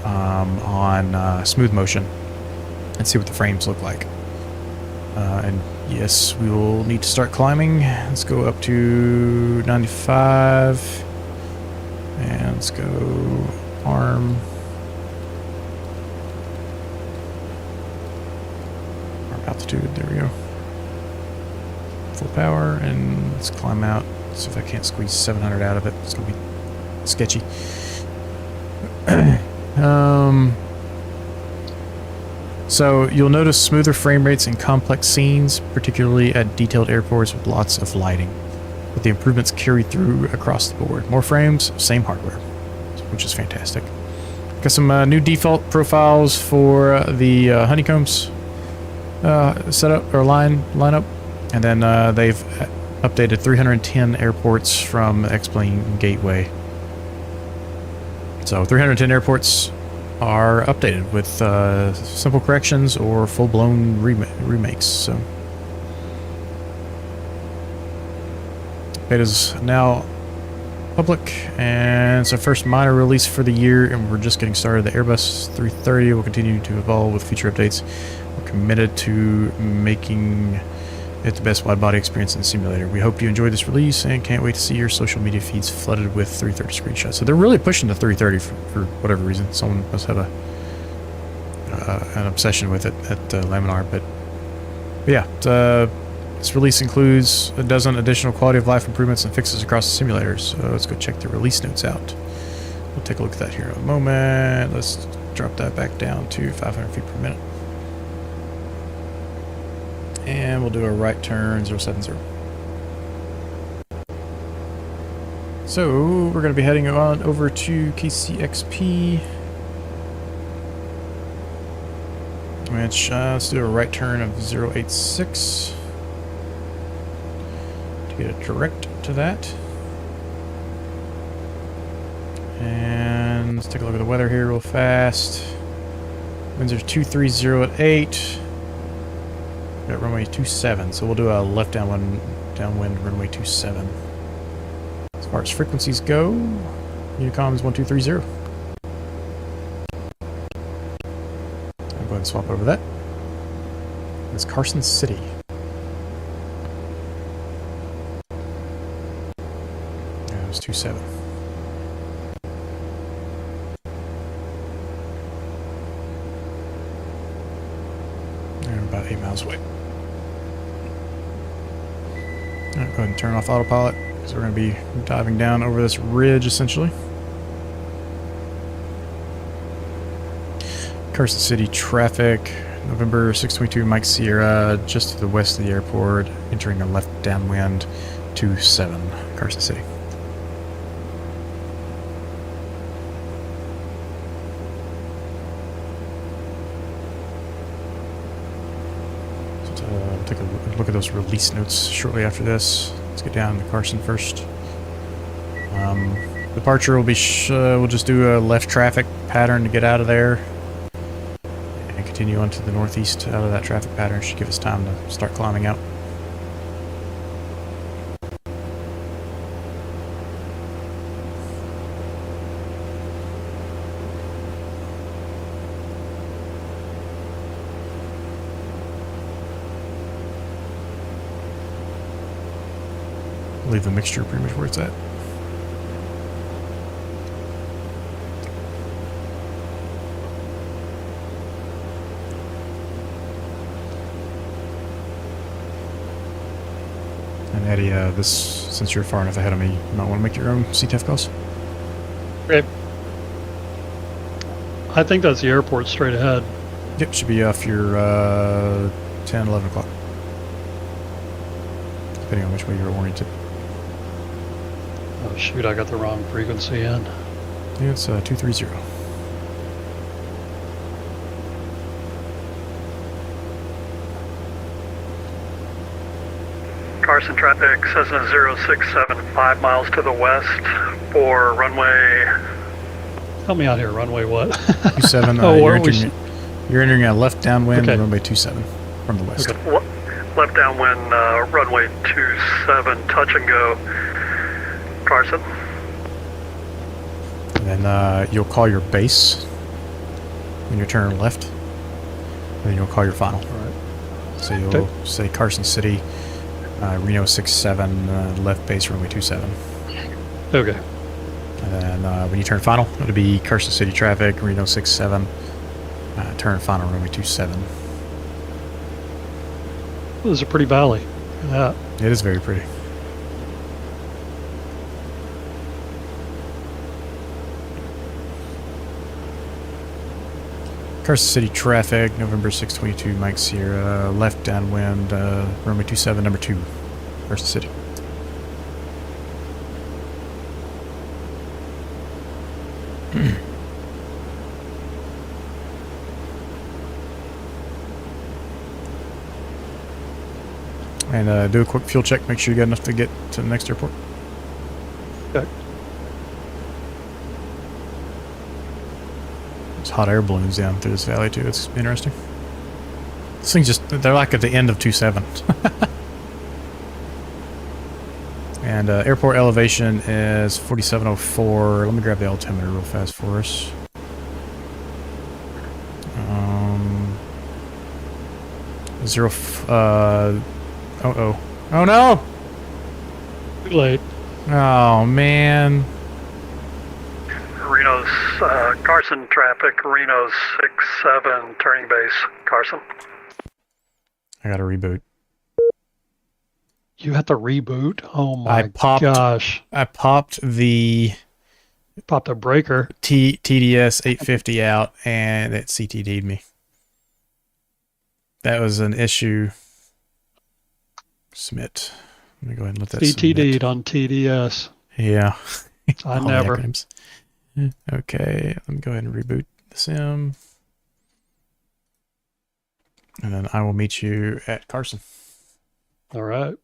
on smooth motion and see what the frames look like. And yes, we will need to start climbing. Let's go up to 95. And let's go arm. Arm altitude, there we go. Full power, and let's climb out. See if I can't squeeze 700 out of it. It's going to be sketchy. So you'll notice smoother frame rates in complex scenes, particularly at detailed airports with lots of lighting. But the improvements carry through across the board. More frames, same hardware, which is fantastic. Got some new default profiles for the honeycombs setup or lineup, and then they've updated 310 airports from X-Plane Gateway. So 310 airports are updated with simple corrections or full-blown remakes. So beta's now public, and it's our first minor release for the year, and we're just getting started. The Airbus 330 will continue to evolve with future updates. We're committed to making it the best wide-body experience in the simulator. We hope you enjoyed this release and can't wait to see your social media feeds flooded with 330 screenshots. So they're really pushing the 330 for whatever reason. Someone must have an obsession with it at Laminar. But yeah, this release includes a dozen additional quality of life improvements and fixes across the simulators. So let's go check the release notes out. We'll take a look at that here in a moment. Let's drop that back down to 500 feet per minute. And we'll do a right turn 070. So we're going to be heading on over to KCXP. Which let's do a right turn of 086 to Get it direct to that. And let's take a look at the weather here real fast. Winds are 230 at 8. Got runway 27, so we'll do a left downwind runway 27. As far as frequencies go, Unicom is 1230. I'll go ahead and swap over that. It's Carson City. Yeah, it was 27. And about 8 miles away. Alright, go ahead and turn off autopilot, because we're going to be diving down over this ridge, essentially. Carson City traffic, November 622 Mike Sierra, just to the west of the airport, entering a left downwind 27, Carson City. Take a look at those release notes shortly after this. Let's get down to Carson first. Departure will be we'll just do a left traffic pattern to get out of there and continue on to the northeast out of that traffic pattern. Should give us time to start climbing out. Leave the mixture pretty much where it's at. And Eddie, since you're far enough ahead of me, you might want to make your own CTF calls. Okay. I think that's the airport straight ahead. Yep, should be off your 10, 11 o'clock. Depending on which way you're oriented. Oh shoot, I got the wrong frequency in. Yeah, it's 230. Carson traffic, Cessna 067, 5 miles to the west for runway. Help me out here, runway what? 27, Oh, you're entering a left downwind, Okay. runway 27 from the west. Okay. Left downwind, runway 27, touch and go. Carson. And then you'll call your base when you turn left. And then you'll call your final. Alright. So you'll say Carson City, Reno 67, left base runway 27. Okay. And then when you turn final, it'll be Carson City traffic, Reno 67, turn final runway 27. Well, this is a pretty valley. Look at that. It is very pretty. Carson City traffic, November 622, Mike Sierra, left downwind, runway 27, number 2, Carson City. And do a quick fuel check, make sure you got enough to get to the next airport. Okay. There's hot air balloons down through this valley too, it's interesting. This thing's just, they're like at the end of 27. And airport elevation is 4704. Let me grab the altimeter real fast for us. Oh no! Too late. Oh man. Reno's, Carson traffic, Reno 67, turning base, Carson. I gotta reboot. You had to reboot? Oh my gosh. I popped the Popped a breaker. TDS 850 out and it CTD'd me. That was an issue. Submit. Let me go ahead and let that CTD'd submit. on TDS. Yeah. I All the never. acronyms. Okay, let me go ahead and reboot the sim. And then I will meet you at Carson. All right.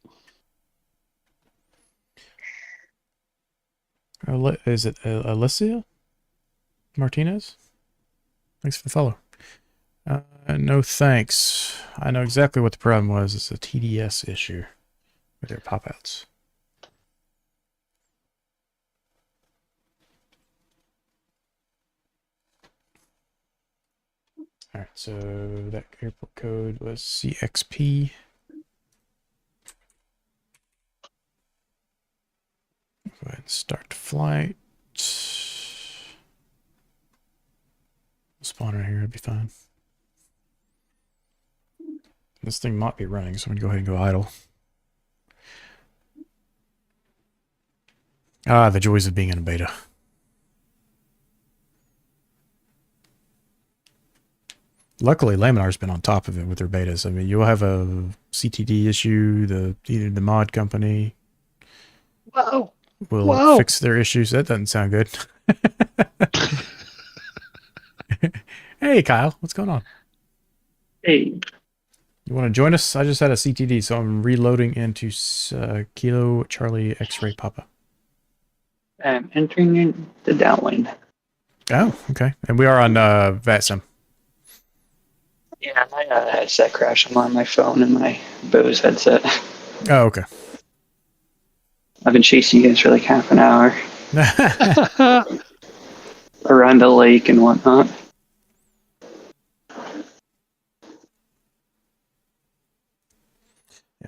Is it Alicia Martinez? Thanks for the follow. No thanks. I know exactly what the problem was. It's a TDS issue with their pop-outs. Alright, so that airport code was CXP. Go ahead and start flight. Spawn right here, it'd be fine. This thing might be running, so I'm gonna go ahead and go idle. Ah, the joys of being in a beta. Luckily, Laminar's been on top of it with their betas. I mean, you'll have a CTD issue, either the mod company Whoa. will Whoa. fix their issues. That doesn't sound good. Hey, Kyle, what's going on? Hey, You want to join us? I just had a CTD, so I'm reloading into Kilo Charlie X-Ray Papa. I'm entering in the downlane. Oh, okay. And we are on VATSIM. Yeah, my headset crashed. I'm on my phone and my Bose headset. Oh, okay. I've been chasing you guys for like half an hour around the lake and whatnot.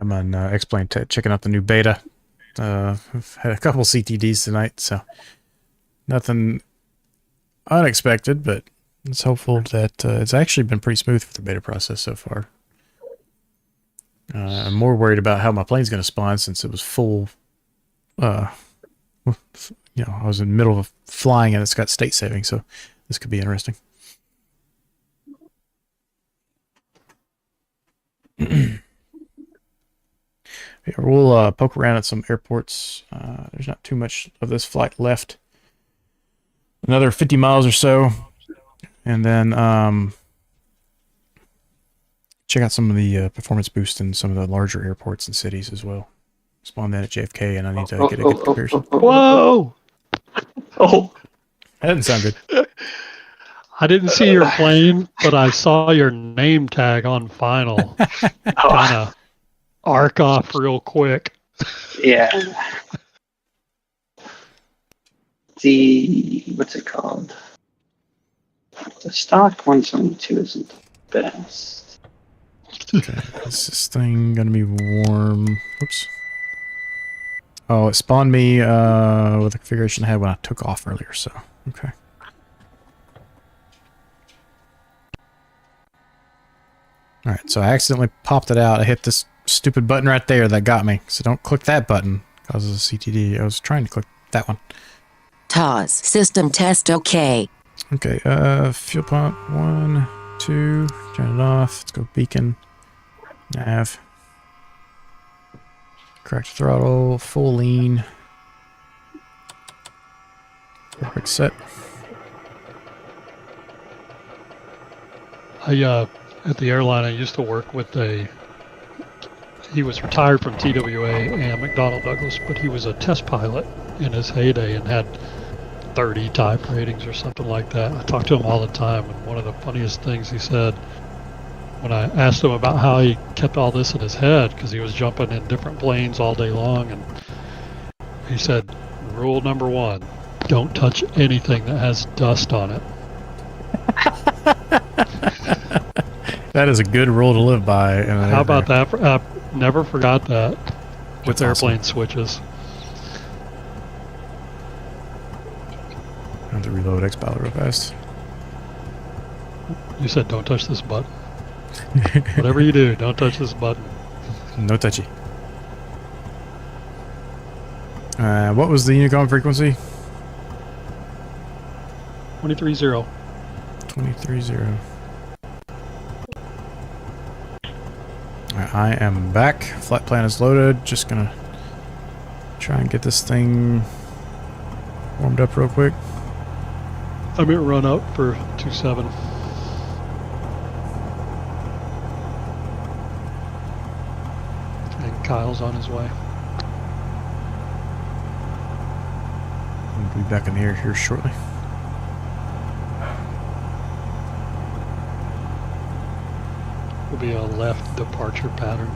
I'm on X-Plane checking out the new beta. I've had a couple CTDs tonight, so nothing unexpected, but it's hopeful that it's actually been pretty smooth for the beta process so far. I'm more worried about how my plane's going to spawn since it was full. I was in the middle of flying and it's got state saving, so this could be interesting. Yeah, we'll poke around at some airports. There's not too much of this flight left. Another 50 miles or so. And then check out some of the performance boost in some of the larger airports and cities as well. Spawn that at JFK, and I need to get a good comparison. Whoa. Oh, That didn't sound good. I didn't see your plane, but I saw your name tag on final. Kind of arc off real quick. yeah. What's it called? The stock 172 isn't the best. Okay, is this thing gonna be warm? Oops. Oh, it spawned me with the configuration I had when I took off earlier, so okay. Alright, so I accidentally popped it out. I hit this stupid button right there that got me. So don't click that button, causes a CTD. I was trying to click that one. TOS. System test OK. Okay, fuel pump, 1, 2, turn it off. Let's go beacon, nav, correct throttle, full lean, perfect set. At the airline, I used to work with he was retired from TWA and McDonnell Douglas, but he was a test pilot in his heyday and had 30 type ratings or something like that. I talked to him all the time, and one of the funniest things he said when I asked him about how he kept all this in his head, because he was jumping in different planes all day long, and he said, rule number 1, don't touch anything that has dust on it. That is a good rule to live by. How about that? I never forgot that with That's airplane awesome. switches. I have to reload X-Pilot real fast. You said don't touch this button. Whatever you do, don't touch this button. No touchy. What was the Unicom frequency? 23-0. 23.0. Alright, I am back. Flight plan is loaded. Just gonna try and get this thing warmed up real quick. I'm at run up for 27. And Kyle's on his way. We'll be back in the air here shortly. Will be a left departure pattern.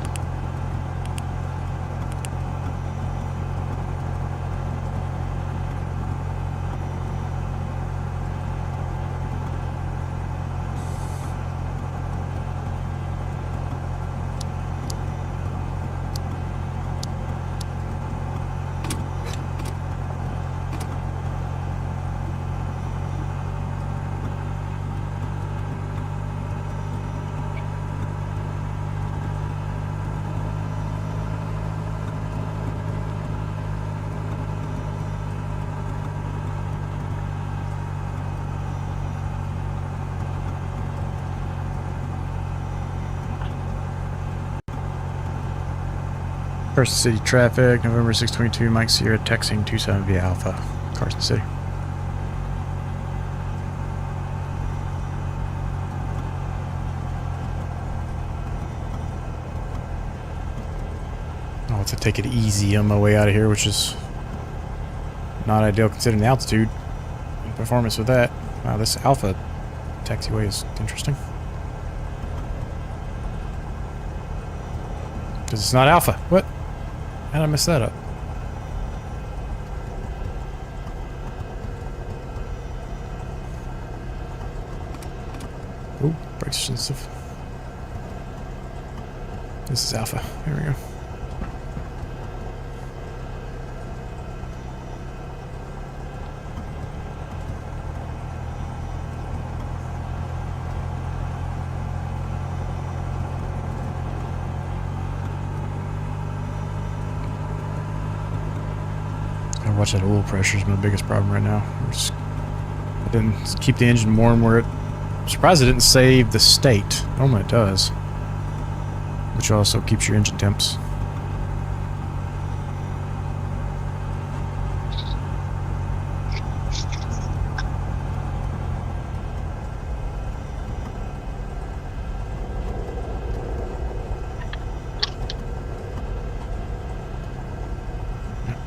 Carson City traffic, November 622, Mike Sierra texting 27 via Alpha, Carson City. Oh, to take it easy on my way out of here, which is not ideal considering the altitude and performance with that. Wow, this Alpha taxiway is interesting. Because it's not Alpha. What? How did I mess that up? Oh, brakes are sensitive. This is Alpha. Here we go. Watch that oil pressure is my biggest problem right now. I didn't keep the engine warm where it... I'm surprised it didn't save the state. Normally it does. Which also keeps your engine temps.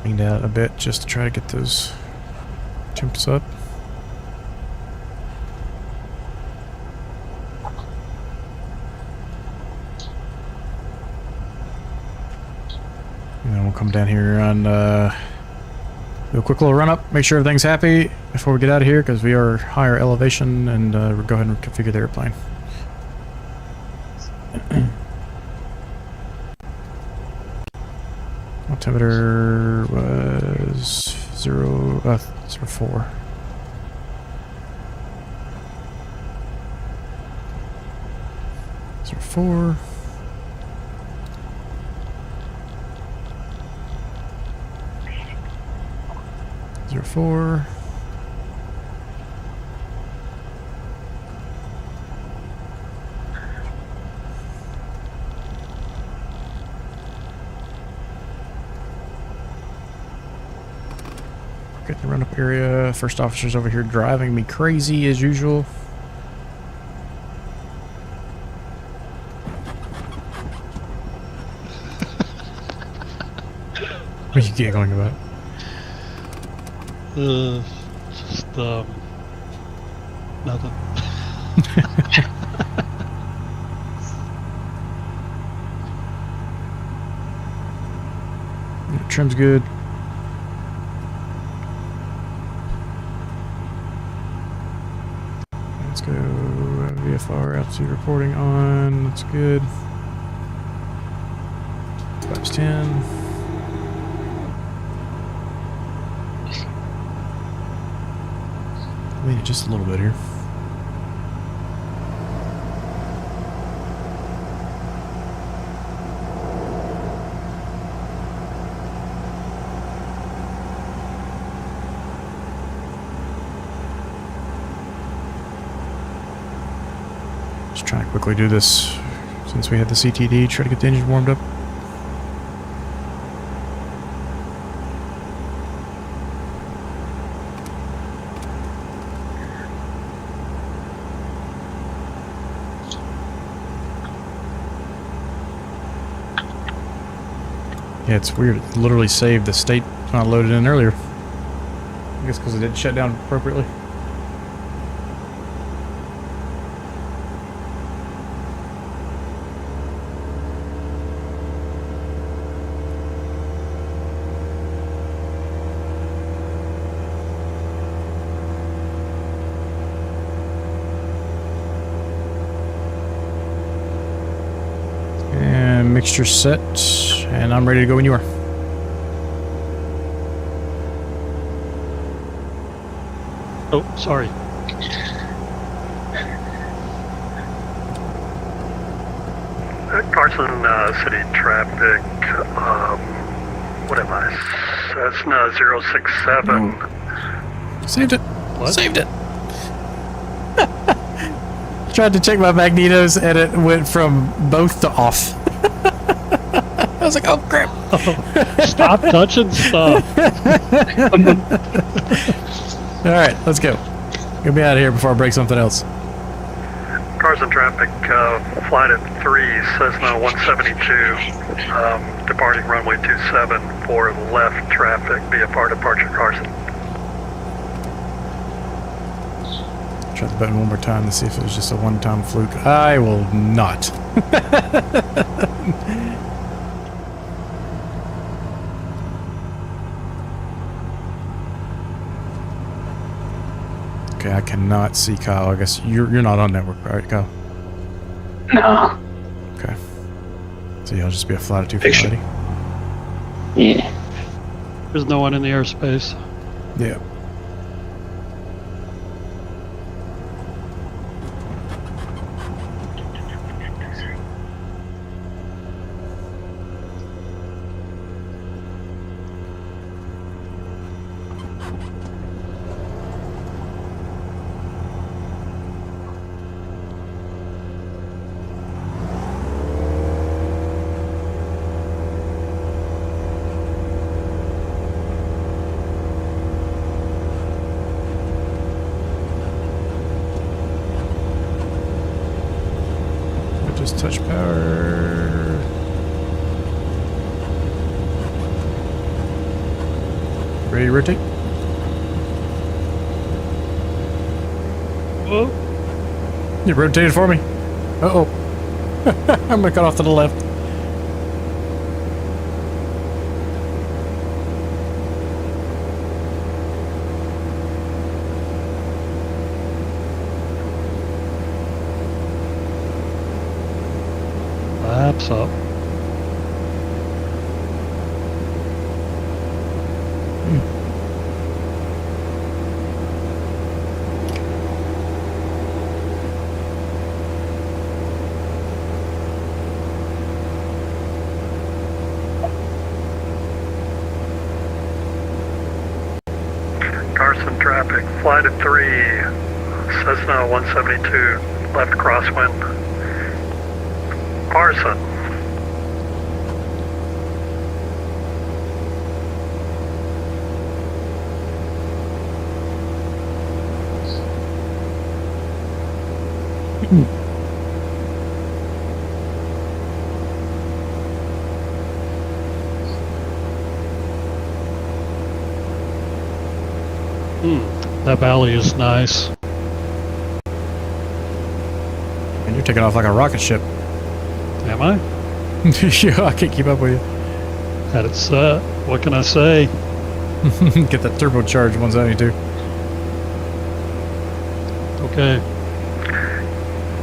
Leaned out a bit just to try to get those temps up. And then we'll come down here and do a quick little run up, make sure everything's happy before we get out of here, because we are higher elevation, and we'll go ahead and configure the airplane. Altimeter was 04. 04. 04. Get the run-up area. First officer's over here driving me crazy as usual. What are you giggling about? Just, nothing. Yeah, trim's good. Let's go VFR altitude reporting on. That's good. 510. Lean it just a little bit here. Just trying to quickly do this since we had the CTD, try to get the engine warmed up. Yeah, it's weird. It literally saved the state when I loaded in earlier. I guess because it didn't shut down appropriately. And mixture set, and I'm ready to go when you are. Oh, sorry. Carson City traffic, what am I? Cessna 067. Saved it. What? Saved it. Tried to check my magnetos and it went from both to off. I was like, oh crap. Stop touching stuff. Alright, let's go. Get me out of here before I break something else. Carson traffic, flight at 3, Cessna 172, departing runway 27 for left traffic via part departure Carson. Try the button one more time to see if it was just a one-time fluke. I will not. Okay, I cannot see Kyle. I guess you're not on network, right, Kyle? No. Okay. So yeah, I'll just be a flight of 2 Picture. ready. Yeah. There's no one in the airspace. Yeah. Just touch power. Ready to rotate? Whoa. You rotated for me. Uh-oh. I'm gonna cut off to the left. Laps up. Carson traffic, flight at 3, Cessna 172, left crosswind. Carson. That valley is nice. And you're taking off like a rocket ship. Am I? Yeah, I can't keep up with you. Had it set. What can I say? Get that turbocharged 172. Okay.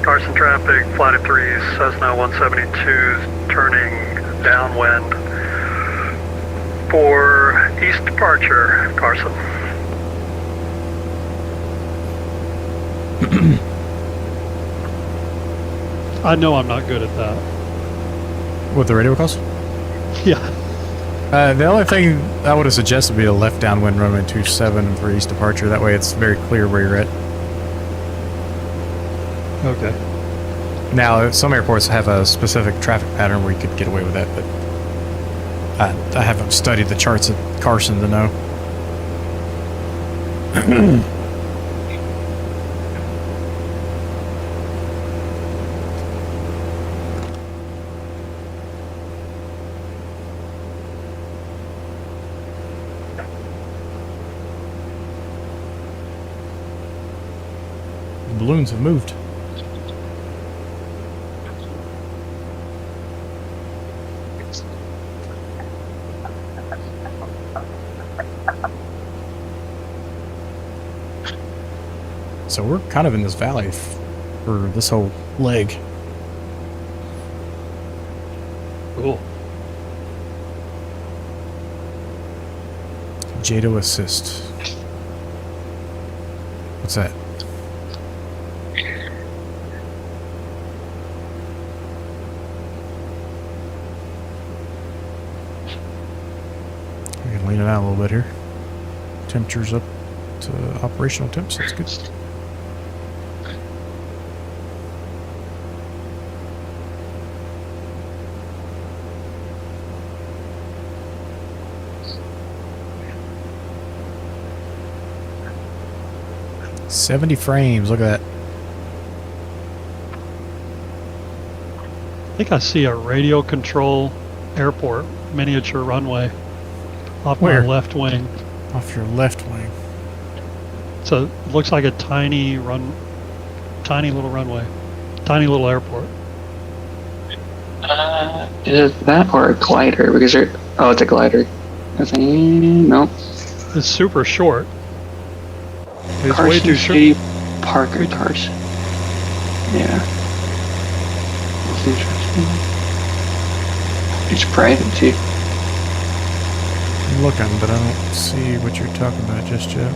Carson traffic, flight at 3, Cessna 172, turning downwind for east departure, Carson. I know I'm not good at that. What, the radio calls? Yeah. The only thing I would have suggested would be a left downwind runway 27 for east departure. That way it's very clear where you're at. Okay. Now, some airports have a specific traffic pattern where you could get away with that, but I haven't studied the charts at Carson to know. balloons have moved. So we're kind of in this valley for this whole leg. Cool. JATO assist. What's that? I can lean it out a little bit here. Temperature's up to operational temps. That's good. $70 frames. Look at that. I think I see a radio control airport miniature runway off Where? my left wing. Off your left wing. So it looks like a tiny little runway, tiny little airport. Is it that or a glider? Because oh, it's a glider. I think nope. It's super short. It's way Carson too short. City Parker Carson. Yeah. That's interesting. It's private too. I'm looking, but I don't see what you're talking about just yet.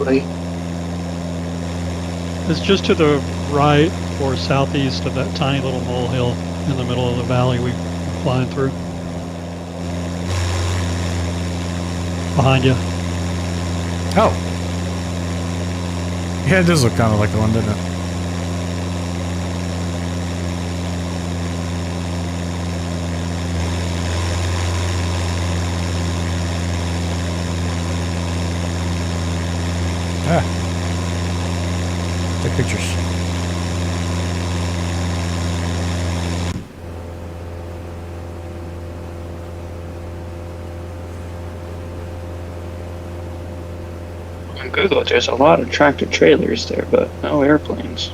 Like, It's just to the right or southeast of that tiny little molehill in the middle of the valley we're flying through. Behind you. Oh! Yeah, it does look kind of like the one, doesn't it? Ah. Take pictures. on Google, there's a lot of tractor trailers there, but no airplanes.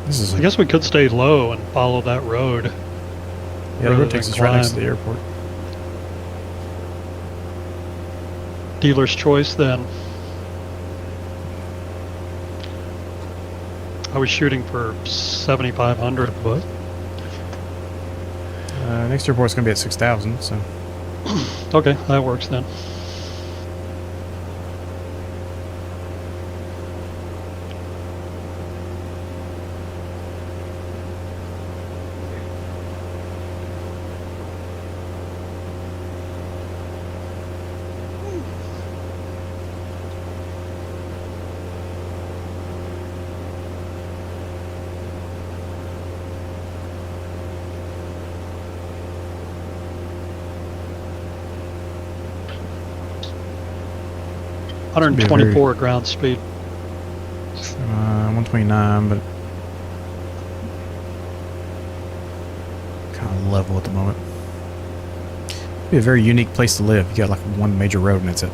This is I guess we could stay low and follow that road. yeah, the rather road takes than us right next to climb. the airport. Dealer's choice then. I was shooting for 7,500, but Next airport's gonna be at 6,000, so okay, that works then. be a 124 ground speed. 129, but kind of level at the moment. Be a very unique place to live. You got like one major road and that's it.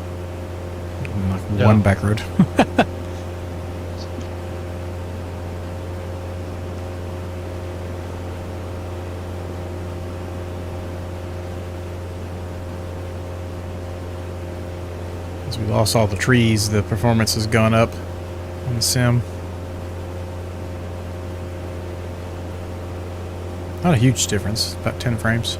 And like Yeah. one back road. As we lost all the trees, the performance has gone up on the sim. Not a huge difference, about 10 frames.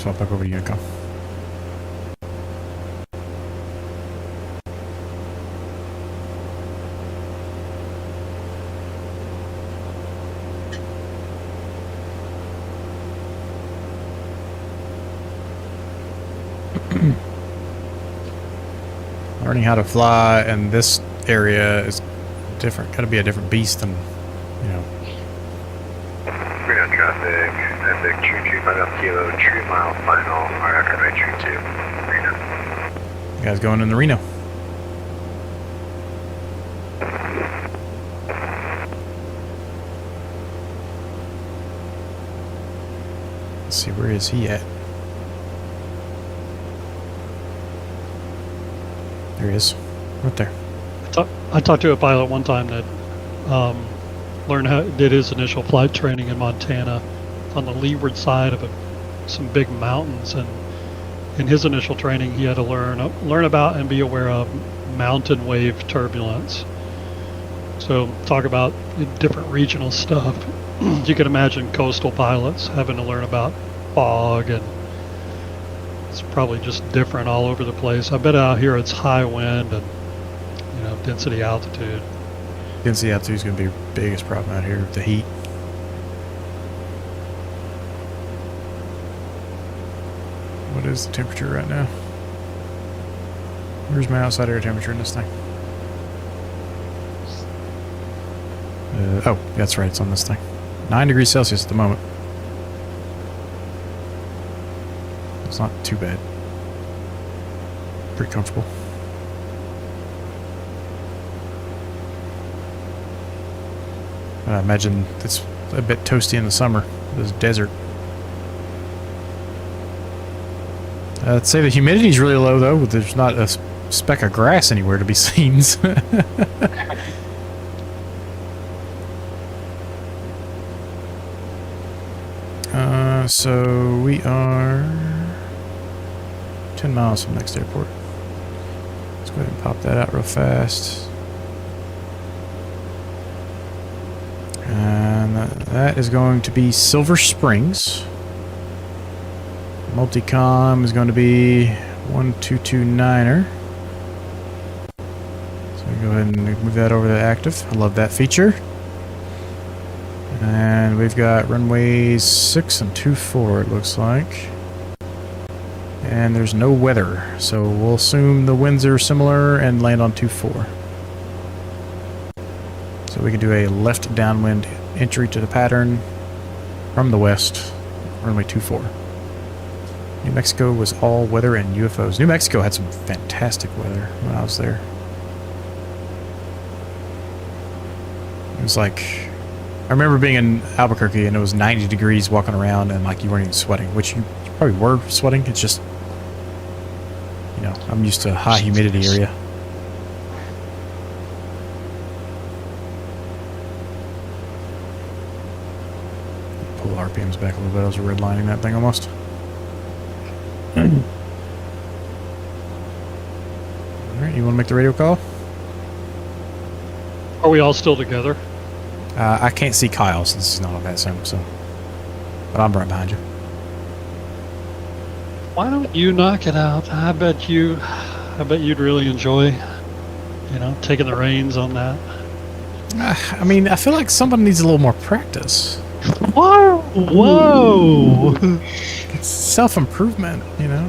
swap back over to Unicom. Learning how to fly in this area is different. Got to be a different beast than, you know. Reno traffic, Epic 235 Kilo, true mile final, RF runway true 2, Reno. You guys going in the Reno? Let's see, where is he at? There he is, right there. I talked to a pilot one time that did his initial flight training in Montana on the leeward side of some big mountains, and in his initial training he had to learn about and be aware of mountain wave turbulence. So talk about different regional stuff. You can imagine coastal pilots having to learn about fog, and it's probably just different all over the place. I bet out here it's high wind and, you know, density altitude. Density altitude is going to be the biggest problem out here, the heat. What is the temperature right now? Where's my outside air temperature in this thing? Oh, that's right, it's on this thing. 9 degrees Celsius at the moment. It's not too bad. Pretty comfortable. I imagine it's a bit toasty in the summer. This desert. I'd say the humidity is really low, though. There's not a speck of grass anywhere to be seen. So we are 10 miles from next airport. Let's go ahead and pop that out real fast. And that is going to be Silver Springs. Multicom is going to be 1229er. So we go ahead and move that over to active. I love that feature. And we've got runways 6 and 24, it looks like. And there's no weather, so we'll assume the winds are similar and land on 24. So we can do a left downwind entry to the pattern from the west, runway 24. New Mexico was all weather and UFOs. New Mexico had some fantastic weather when I was there. It was like, I remember being in Albuquerque and it was 90 degrees walking around and like you weren't even sweating, which you probably were sweating. It's just, you know, I'm used to a high humidity area. Pull the RPMs back a little bit. I was redlining that thing almost. Alright, you want to make the radio call? Are we all still together? I can't see Kyle since he's not on VATSIM, so. But I'm right behind you. Why don't you knock it out? I bet you'd really enjoy, you know, taking the reins on that. I mean, I feel like somebody needs a little more practice. Whoa! Whoa! It's self-improvement, you know.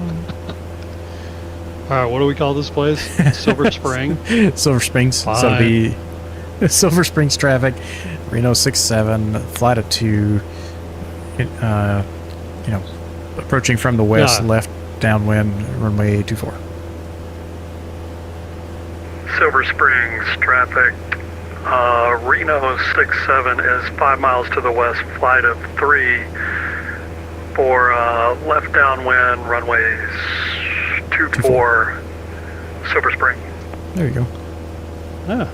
All right, what do we call this place? Silver Spring? Silver Springs. Fine. So it'll be Silver Springs traffic, Reno 67, flight of 2, you know, approaching from the west, Yeah. left downwind, runway 24. Silver Springs traffic. Reno 67 is 5 miles to the west, flight of 3 for left downwind, runways 24, Silver Spring. There you go. Yeah.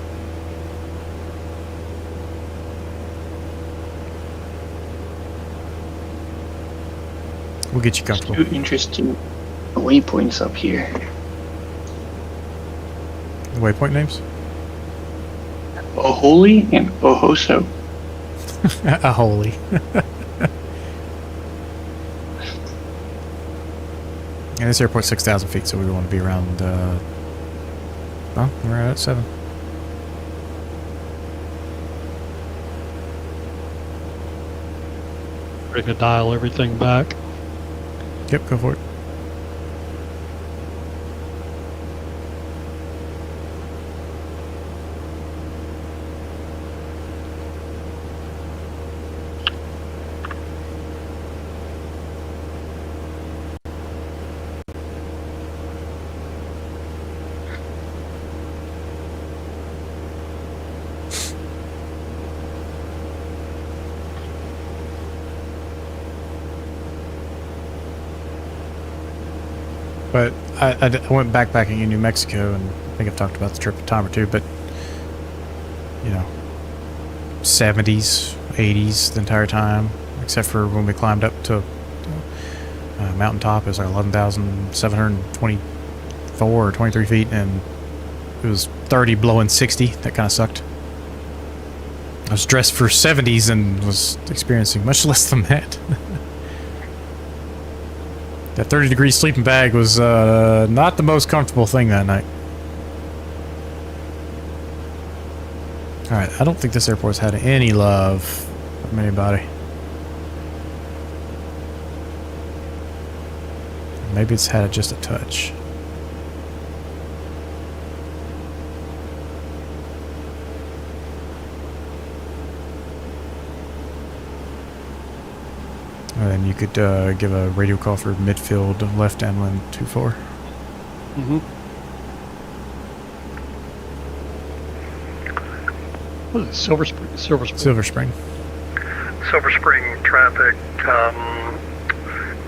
We'll get you comfortable. Two interesting waypoints up here. The waypoint names? Oholi and Ohoso. A holy. And this airport's 6,000 feet, so we want to be around, well, we're at 7. We're gonna dial everything back. Yep, go for it. But I went backpacking in New Mexico, and I think I've talked about the trip a time or two, but, you know, 70s, 80s the entire time, except for when we climbed up to mountaintop. It was like 11,724 or 23 feet, and it was 30 blowing 60. That kind of sucked. I was dressed for 70s and was experiencing much less than that. That 30-degree sleeping bag was not the most comfortable thing that night. Alright, I don't think this airport's had any love from anybody. Maybe it's had it just a touch. And then you could give a radio call for midfield left downwind 24. Mm-hmm. What is it? Silver Spring? Silver Spring. Silver Spring. Silver Spring traffic,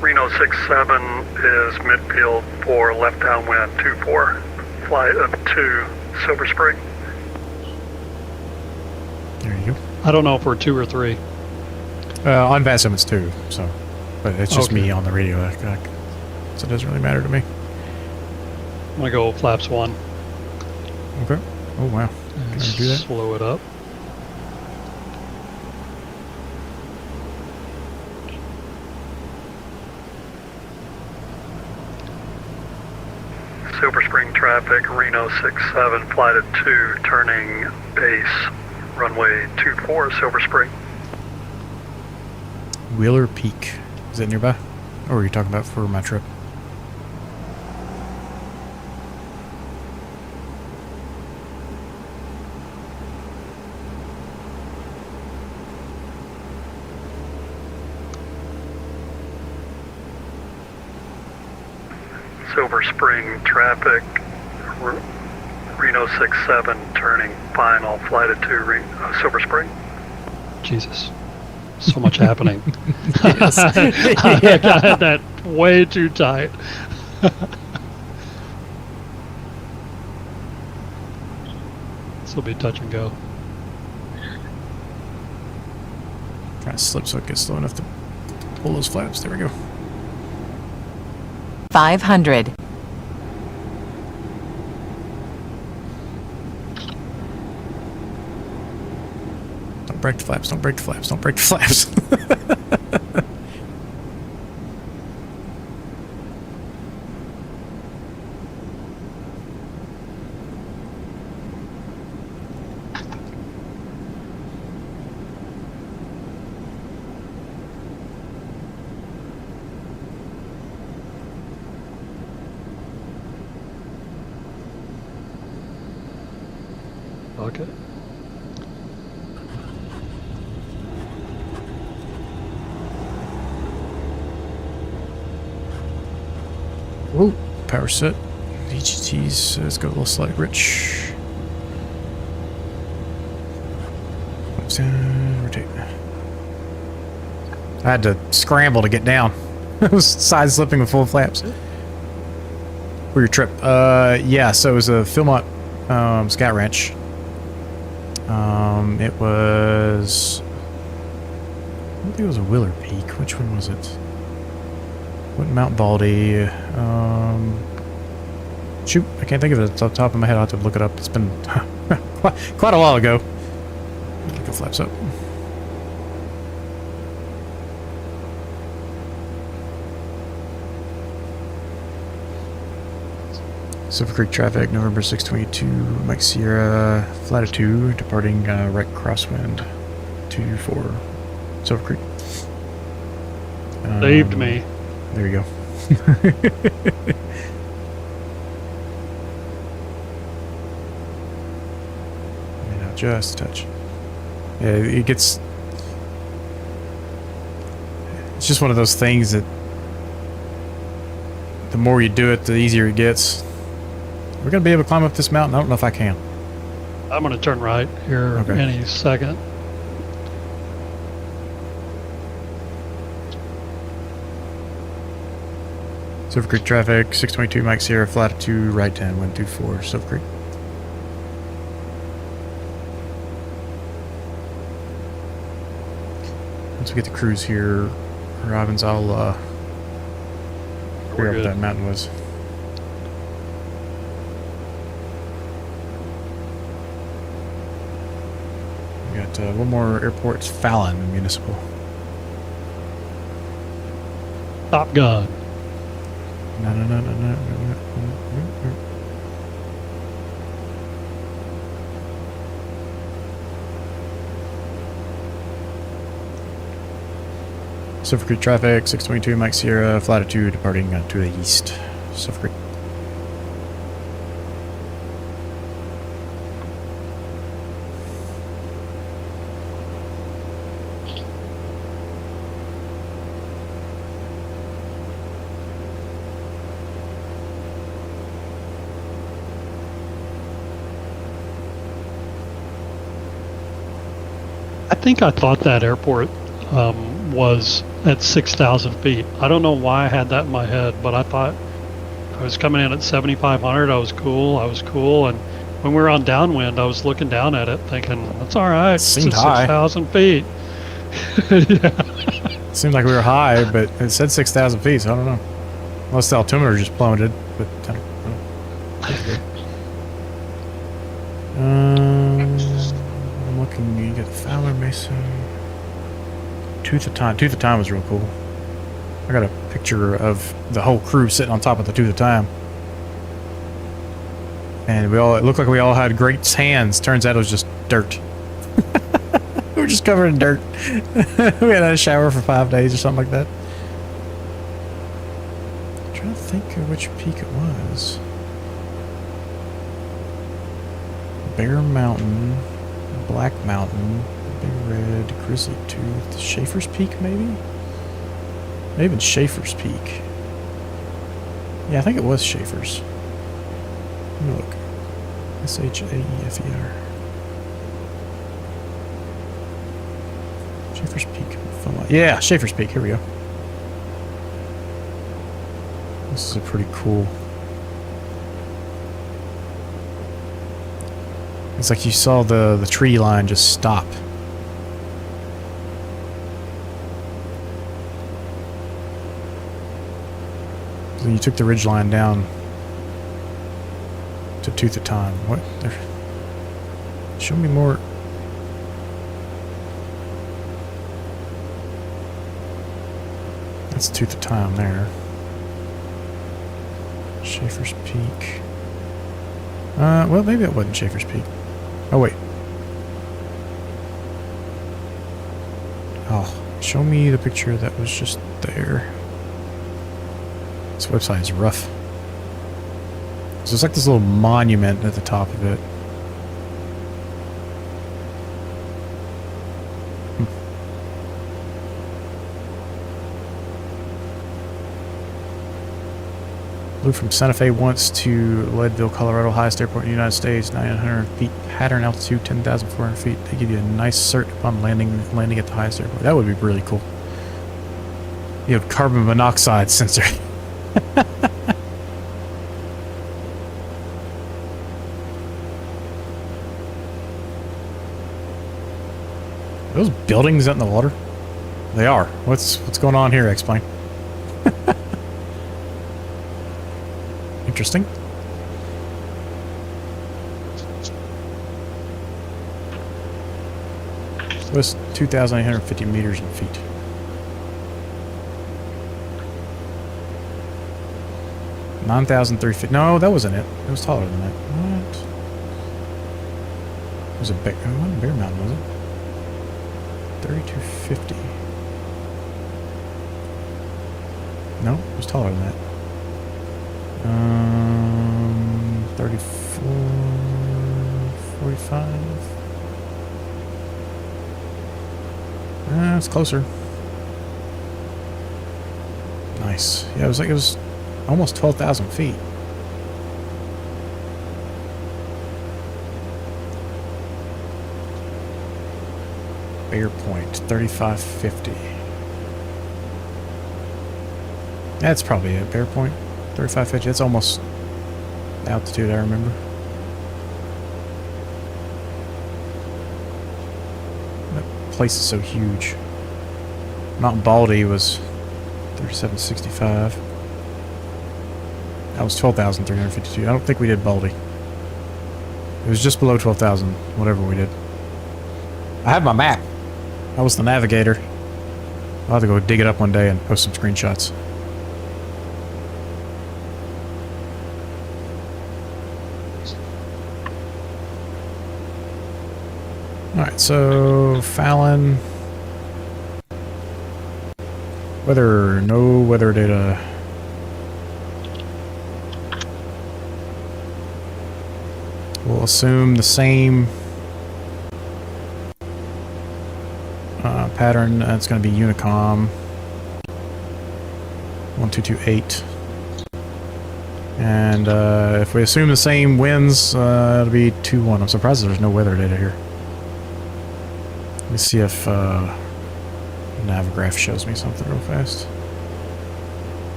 Reno 67 is midfield for left downwind 24, flight up to Silver Spring. There you go. I don't know if we're 2 or 3. On VATSIM it's 2, so, but it's just Okay. me on the radio, so it doesn't really matter to me. I'm gonna go flaps 1 Okay. Oh wow. and Can I do that? slow it up. Silver Spring traffic, Reno 67, flight at 2, turning base, runway 24, Silver Spring. Wheeler Peak. Is that nearby? Or are you talking about for my trip? Silver Spring traffic, Reno 67, turning final, flight at 2, Silver Spring. Jesus. So much happening. Yes. I got that way too tight. This will be touch and go. Trying to slip so it gets slow enough to pull those flaps. There we go. 500. Don't break the flaps, don't break the flaps, don't break the flaps. Okay. Whoa. Power set. VGTs, let's go a little slight rich. Rotate. I had to scramble to get down. I was side slipping with full flaps. For your trip. Yeah, so it was a Philmont Scout Ranch. It was... I don't think it was a Wheeler Peak. Which one was it? What Mount Baldy? Shoot, I can't think of it off the top of my head. I'll have to look it up. It's been quite a while ago. Get the flaps up. Silver Creek traffic, November 622, Mike Sierra, Latitude, departing right crosswind, 224, Silver Creek. Saved me. There you go. Now just a touch. Yeah, it gets... It's just one of those things that the more you do it, the easier it gets. We're going to be able to climb up this mountain. I don't know if I can. I'm going to turn right here Okay. any second. Silver Creek traffic, 622 Mike Sierra, Latitude, right 10, 124, Silver Creek. Once we get the cruise here, Robbins, I'll figure out what that mountain was. We got one more airport, it's Fallon, Municipal. Top Gun. No. Silver Creek traffic, 622 Mike Sierra, Latitude, departing to the east. Silver Creek. I think I thought that airport was at 6,000 feet. I don't know why I had that in my head, but I thought I was coming in at 7,500. I was cool. And when we were on downwind, I was looking down at it thinking, that's all right. Seemed it's at high. 6,000 feet. Yeah. Seemed like we were high, but it said 6,000 feet, so I don't know. Unless the altimeter just plummeted, but I don't I'm looking, you got the Fowler Mesa. Tooth of Time. Tooth of Time was real cool. I got a picture of the whole crew sitting on top of the Tooth of Time. And it looked like we all had great hands. Turns out it was just dirt. We were just covered in dirt. We had a shower for 5 days or something like that. I'm trying to think of which peak it was. Bear Mountain, Black Mountain, Big Red, Grizzly Tooth, Schaefer's Peak maybe? Maybe even Schaefer's Peak. Yeah, I think it was Schaefer's. Let me look. S-H-A-E-F-E-R. Schaefer's Peak. Yeah, Schaefer's Peak. Here we go. This is a pretty cool... It's like you saw the tree line just stop. Then you took the ridge line down to Tooth of Time. What? Show me more. That's Tooth of Time there. Schaefer's Peak. Well, maybe it wasn't Schaefer's Peak. Oh, wait. Oh, show me the picture that was just there. This website is rough. So it's like this little monument at the top of it. Flew from Santa Fe once to Leadville, Colorado, highest airport in the United States, 900 feet, pattern altitude, 10,400 feet. They give you a nice cert upon landing at the highest airport. That would be really cool. You have carbon monoxide sensor. Are those buildings out in the water? They are. What's going on here? Explain. Interesting. So it's 2,850 meters in feet. 9,350. No, that wasn't it. It was taller than that. What? It was a bear. It wasn't Bear Mountain, was it? 3,250. No, it was taller than that. 34, 45. It's closer. Nice. Yeah, it was almost 12,000 feet. Bear Point, 3,550. That's probably it. Bear Point, 3,550. That's almost altitude I remember. That place is so huge. Mount Baldy was 3,765. That was 12,352. I don't think we did Baldy. It was just below 12,000, whatever we did. I have my map. I was the navigator. I'll have to go dig it up one day and post some screenshots. Alright, so Fallon. Weather, no weather data. We'll assume the same pattern. It's going to be Unicom 1228. And if we assume the same winds, it'll be 2-1. I'm surprised there's no weather data here. Let me see if Navgraph shows me something real fast.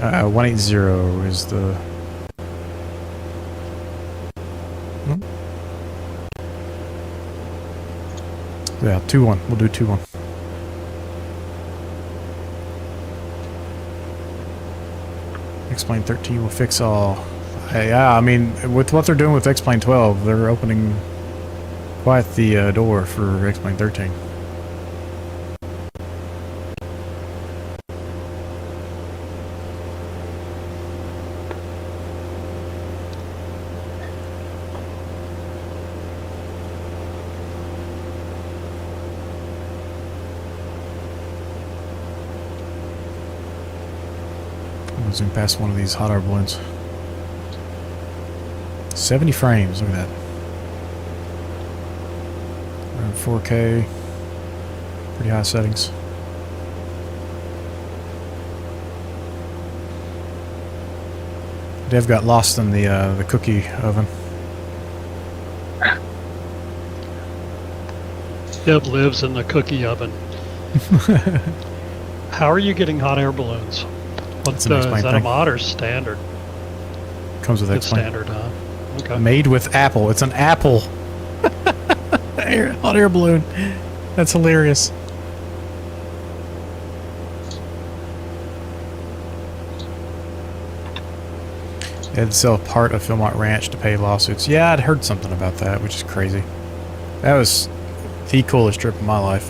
Uh, 180 is the... Hmm? Yeah, 2-1. We'll do 2-1. X-Plane 13 will fix all. Yeah, I mean, with what they're doing with X-Plane 12, they're opening quite the door for X-Plane 13. I'm gonna zoom past one of these hot air balloons. 70 frames, look at that. Around 4K. Pretty high settings. Dev got lost in the cookie oven. Deb lives in the cookie oven. How are you getting hot air balloons? What's That's an is X-Plane that a thing. mod or standard? Comes with It's X-Plane. standard, huh? Okay. Made with apple. It's an apple. Hot air balloon. That's hilarious. They had to sell part of Philmont Ranch to pay lawsuits. Yeah, I'd heard something about that, which is crazy. That was the coolest trip of my life.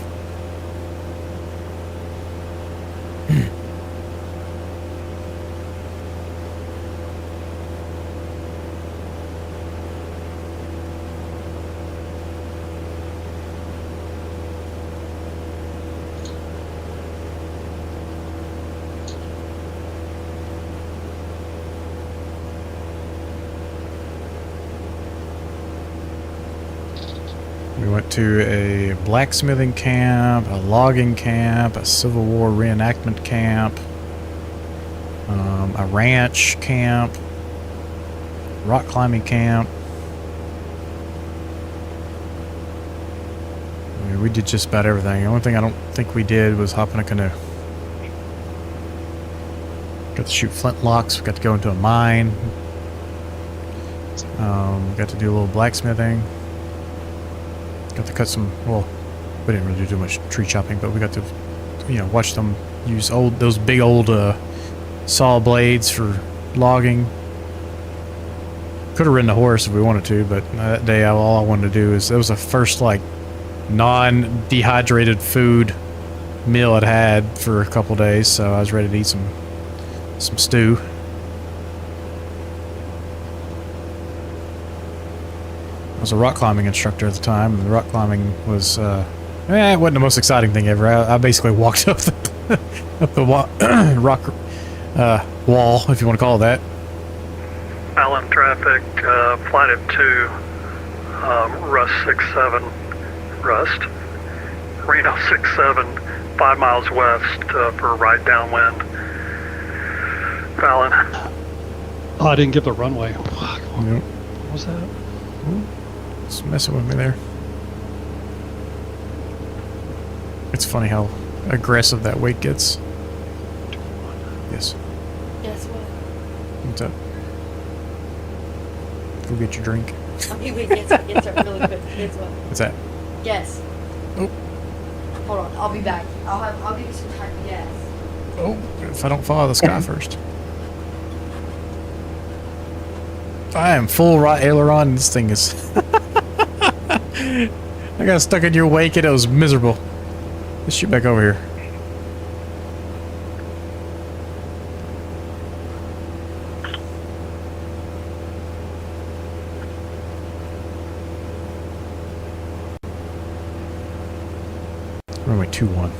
We went to a blacksmithing camp, a logging camp, a Civil War reenactment camp, a ranch camp, rock climbing camp. I mean, we did just about everything. The only thing I don't think we did was hop in a canoe. Got to shoot flintlocks. We got to go into a mine. Got to do a little blacksmithing. Got to cut some, well, we didn't really do much tree chopping, but we got to, you know, watch them use those big old saw blades for logging. Could have ridden a horse if we wanted to, but that day all I wanted to do is, it was the first, like, non-dehydrated food meal I'd had for a couple days, so I was ready to eat some stew. I was a rock climbing instructor at the time, and the rock climbing was, it wasn't the most exciting thing ever. I basically walked up the, up the rock wall, if you want to call it that. Fallon traffic, flight at 2, Rust 67, Rust. Reno 67, 5 miles west for right downwind. Fallon. Oh, I didn't give the runway. Fuck. Yep. What was that? It's messing with me there. It's funny how aggressive that weight gets. Yes. Guess what? What's up? Go get your drink. I mean, wait, guess up really quick. Guess what? What's that? Guess. Oh. Hold on, I'll be back. I'll give you some time to guess. Oh, if I don't follow the sky first. I am full right aileron, and this thing is... I got stuck in your wake and it was miserable. Let's shoot back over here. Runway 21.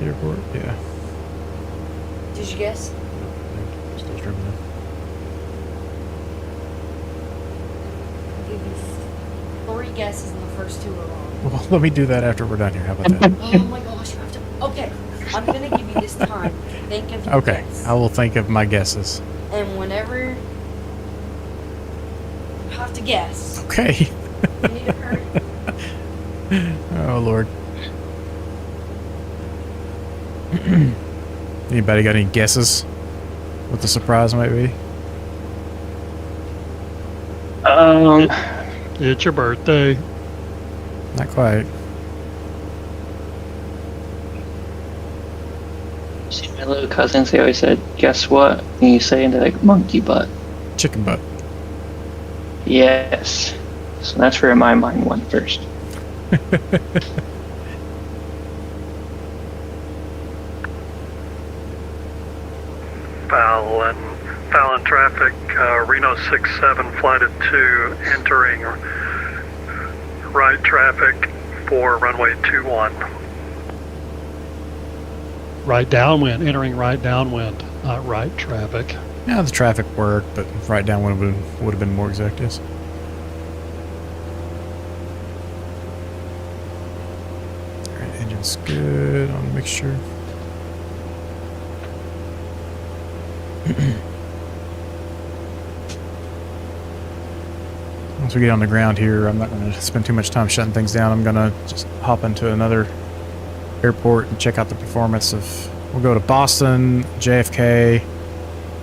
Airport, yeah. Did you guess? Still streaming in. I'll give you 3 guesses and the first 2 are wrong. Well, let me do that after we're done here. How about that? Oh my gosh, you have to. Okay, I'm gonna give you this time. Think of your Okay, guess. I will think of my guesses. And whenever you have to guess, Okay. you need to hurry. Oh, Lord. Anybody got any guesses what the surprise might be? It's your birthday. Not quite. See my little cousins, they always said, guess what? And you say into like monkey butt. Chicken butt. Yes. So that's where my mind went first. Fallon traffic, Reno 67, flight at 2, entering right traffic for runway 21. Right downwind, entering right downwind, not right traffic. Yeah, the traffic worked, but right down would have been more exact, yes. Alright, engine's good on mixture. Once we get on the ground here, I'm not going to spend too much time shutting things down. I'm going to just hop into another airport and check out the performance of... We'll go to Boston, JFK,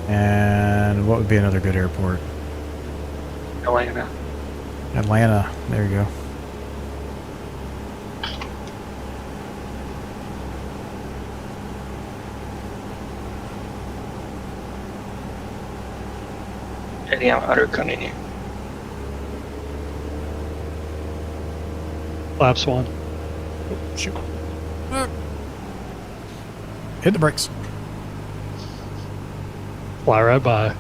and what would be another good airport? Atlanta. Atlanta. There you go. Heading out outer continue. Flaps 1. Shoot. Hit the brakes. Fly right by.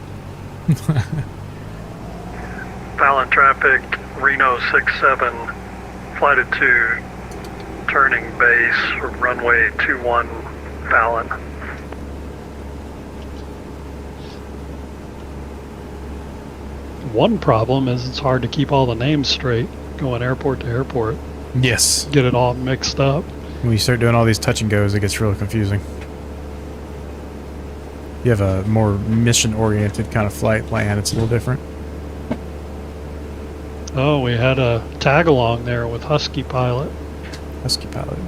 Fallon traffic, Reno 67, flight at 2, turning base, runway 21, Fallon. One problem is it's hard to keep all the names straight going airport to airport. Yes. Get it all mixed up. When you start doing all these touch and goes, it gets really confusing. You have a more mission-oriented kind of flight plan, it's a little different. Oh, we had a tag along there with Husky Pilot. Husky pilot.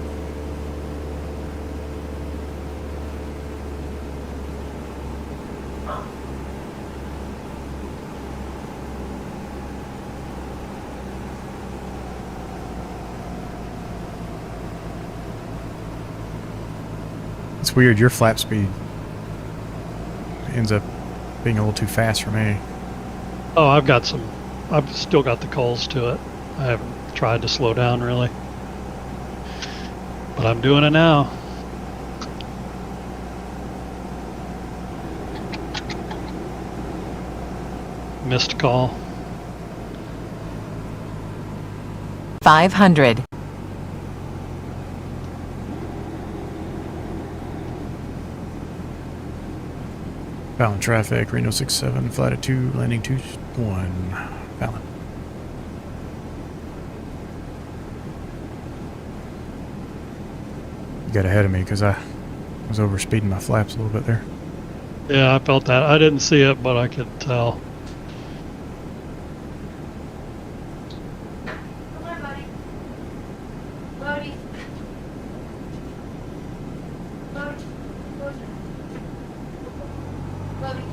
It's weird. Your flap speed ends up being a little too fast for me. Oh, I've still got the calls to it. I haven't tried to slow down really. But I'm doing it now. Missed call. 500. Fallon traffic, Reno 67, flight at 2, landing 21. Fallon. You got ahead of me because I was over speeding my flaps a little bit there. Yeah, I felt that. I didn't see it, but I could tell. Come on, buddy. Buddy. Buddy. Buddy. Buddy.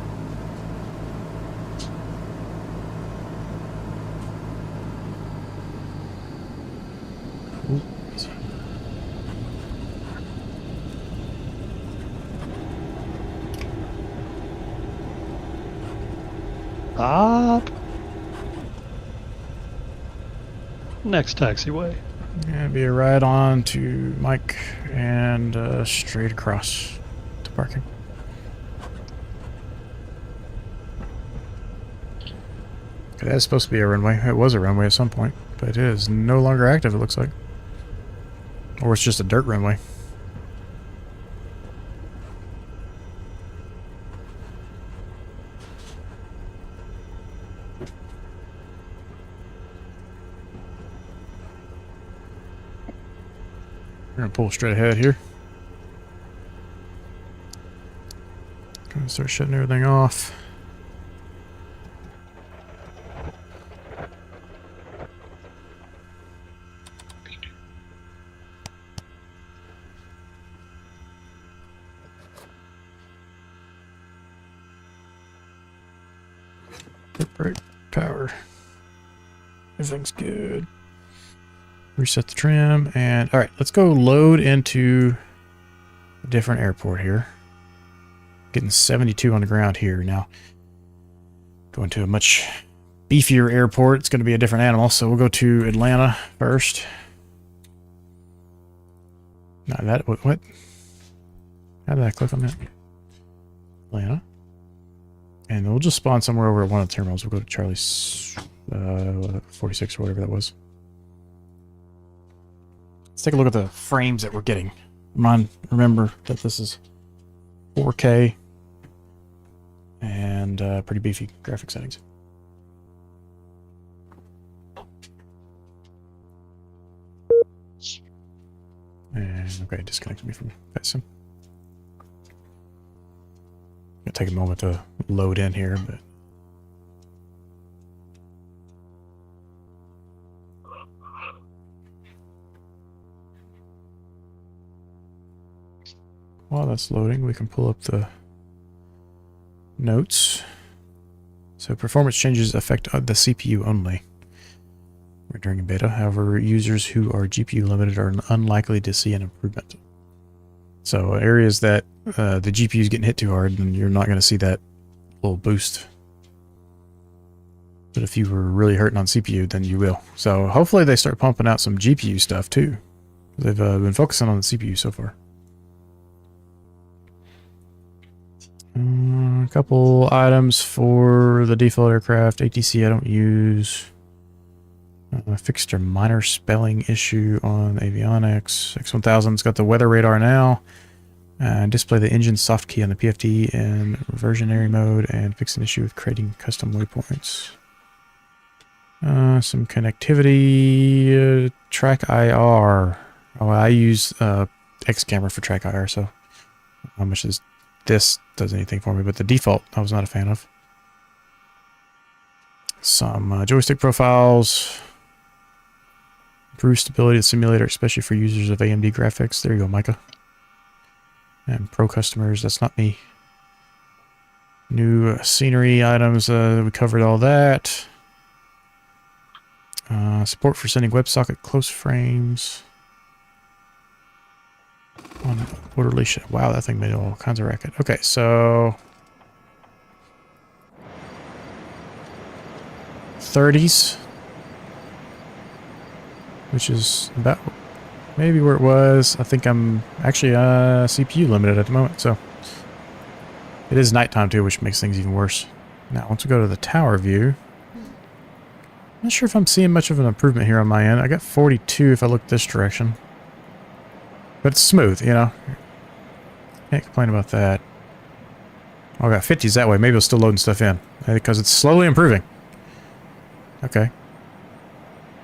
Ooh, easy. Stop. Next taxiway. Yeah, be a ride on to Mike and straight across to parking. Okay, that's supposed to be a runway. It was a runway at some point, but it is no longer active, it looks like. Or it's just a dirt runway. We're gonna pull straight ahead here. Gonna start shutting everything off. Brake, power. Everything's good. Reset the trim, and all right, let's go load into a different airport here. Getting 72 on the ground here now. Going to a much beefier airport. It's going to be a different animal, so we'll go to Atlanta first. Now that what? How did I click on that? Atlanta, and we'll just spawn somewhere over at one of the terminals. We'll go to Charlie's 46 or whatever that was. Let's take a look at the frames that we're getting. Remember that this is 4K and pretty beefy graphic settings. And okay, disconnected me from VATSIM. Gonna take a moment to load in here, but while that's loading, we can pull up the notes. So performance changes affect the CPU only. We're during a beta. However, users who are GPU limited are unlikely to see an improvement. So areas that the GPU is getting hit too hard, then you're not going to see that little boost. But if you were really hurting on CPU, then you will. So hopefully they start pumping out some GPU stuff too. They've been focusing on the CPU so far. A couple items for the default aircraft. ATC I don't use. I fixed a minor spelling issue on avionics. X1000's got the weather radar now. Display the engine soft key on the PFD in reversionary mode, and fix an issue with creating custom waypoints. Some connectivity. Track IR. Oh, I use X camera for track IR, so how much is this does anything for me, but the default I was not a fan of. Some joystick profiles. Improve stability of the simulator, especially for users of AMD graphics. There you go, Micah. And pro customers, that's not me. New scenery items, we covered all that. Support for sending WebSocket close frames. On orderly shit. Wow, that thing made all kinds of racket. Okay, so 30s, which is about maybe where it was. I think I'm actually CPU limited at the moment, so it is nighttime too, which makes things even worse. Now, once we go to the tower view, I'm not sure if I'm seeing much of an improvement here on my end. I got 42 if I look this direction, but it's smooth, you know. Can't complain about that. Oh, I got 50s that way. Maybe it's still loading stuff in because it's slowly improving. Okay.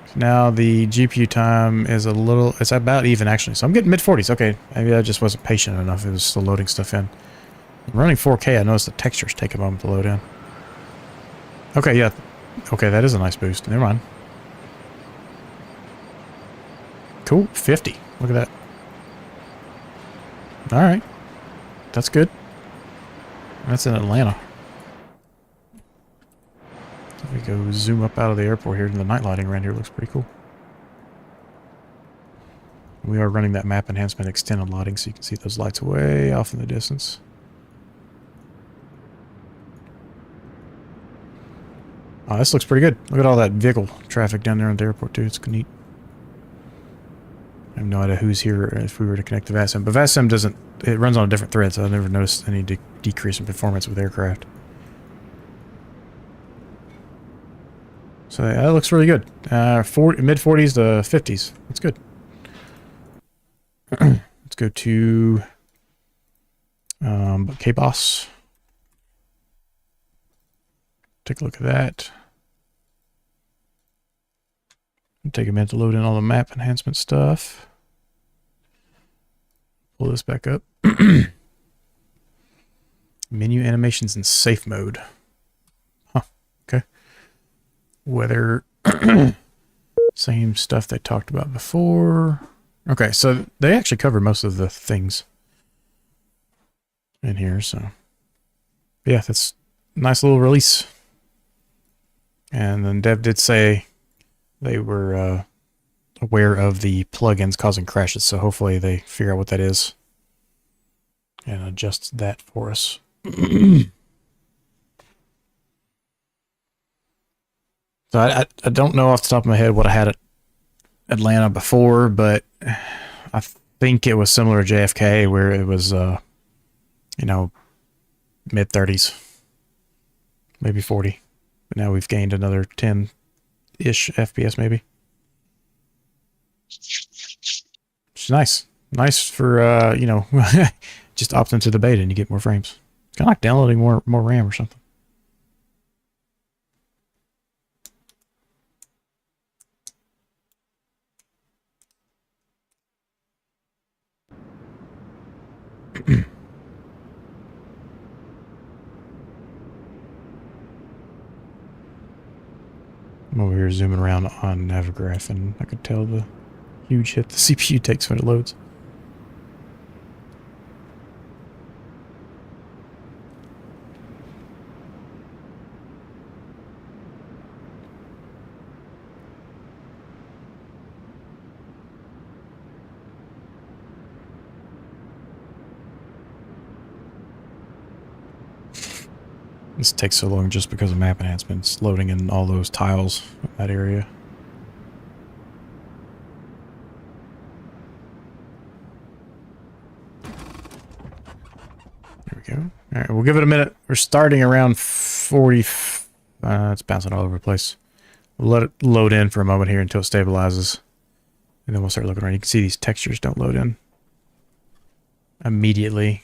So now the GPU time is a little, it's about even actually. So I'm getting mid 40s. Okay. Maybe I just wasn't patient enough. It was still loading stuff in. I'm running 4K. I noticed the textures take a moment to load in. Okay. Yeah. Okay. That is a nice boost. Never mind. Cool. 50. Look at that. All right. That's good. That's in Atlanta. If we go zoom up out of the airport here, and the night lighting around here looks pretty cool. We are running that map enhancement extended lighting, so you can see those lights way off in the distance. Oh, this looks pretty good. Look at all that vehicle traffic down there at the airport, too. It's neat. I have no idea who's here if we were to connect to VATSIM. But VATSIM doesn't... It runs on a different thread, so I've never noticed any decrease in performance with aircraft. So that looks really good. Mid-40s to 50s. That's good. Let's go to... KBOS. Take a look at that. Take a minute to load in all the map enhancement stuff. Pull this back up. Menu animations in safe mode. Huh. Okay. Weather. Same stuff they talked about before. Okay, so they actually cover most of the things in here, so yeah, that's a nice little release. And then Dev did say they were aware of the plugins causing crashes, so hopefully they figure out what that is and adjust that for us. So I don't know off the top of my head what I had at Atlanta before, but I think it was similar to JFK where it was, you know, mid-30s, maybe 40. But now we've gained another 10-ish FPS maybe. Which is nice. Nice for, you know, just opt into the beta and you get more frames. It's kind of like downloading more RAM or something. I'm over here zooming around on Navigraph, and I could tell the huge hit the CPU takes when it loads. This takes so long just because of map enhancements, loading in all those tiles in that area. There we go. Alright, we'll give it a minute. We're starting around 40... it's bouncing all over the place. We'll let it load in for a moment here until it stabilizes. And then we'll start looking around. You can see these textures don't load in immediately.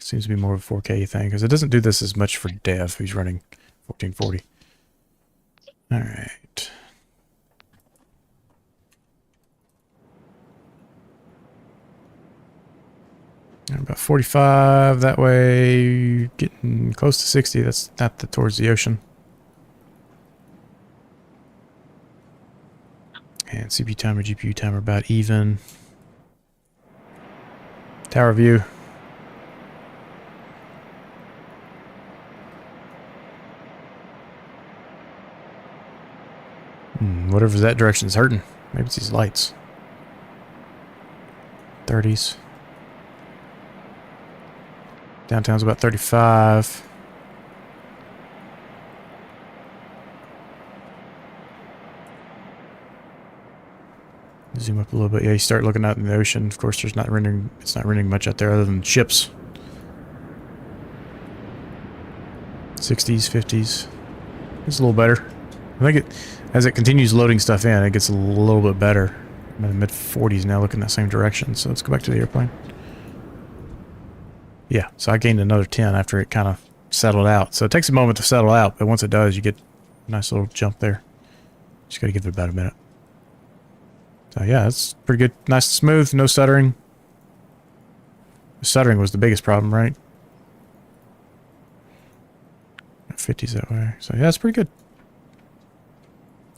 Seems to be more of a 4K thing, because it doesn't do this as much for Dev, who's running 1440. Alright. About 45 that way, getting close to 60. That's not towards the ocean. And CPU timer, GPU timer about even. Tower view. Whatever's that direction is hurting. Maybe it's these lights. 30s. Downtown's about 35. Zoom up a little bit. Yeah, you start looking out in the ocean. Of course, it's not rendering much out there other than ships. 60s, 50s. It's a little better. I think as it continues loading stuff in, it gets a little bit better. I'm in the mid 40s now, looking that same direction. So let's go back to the airplane. Yeah, so I gained another 10 after it kind of settled out. So it takes a moment to settle out, but once it does, you get a nice little jump there. Just got to give it about a minute. So yeah, it's pretty good. Nice and smooth, no stuttering. The stuttering was the biggest problem, right? 50s that way. So yeah, it's pretty good.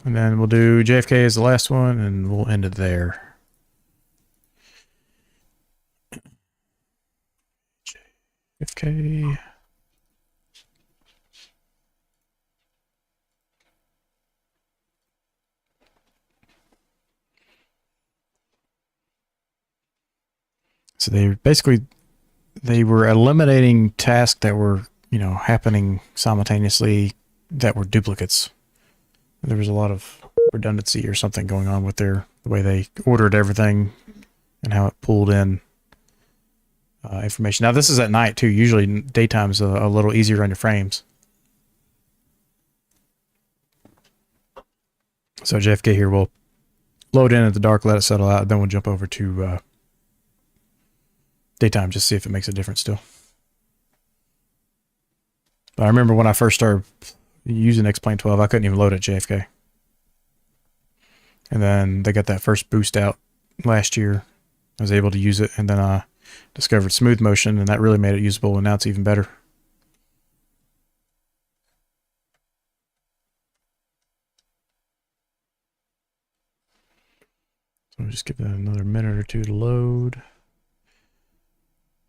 And then we'll do JFK as the last one, and we'll end it there. JFK. So they were eliminating tasks that were, you know, happening simultaneously that were duplicates. There was a lot of redundancy or something going on with the way they ordered everything and how it pulled in information. Now this is at night too. Usually daytime's a little easier on your frames. So JFK here will load in at the dark, let it settle out, then we'll jump over to daytime, just see if it makes a difference still. But I remember when I first started using XP12, I couldn't even load at JFK. And then they got that first boost out last year. I was able to use it, and then I discovered smooth motion, and that really made it usable, and now it's even better. So I'll just give that another minute or two to load.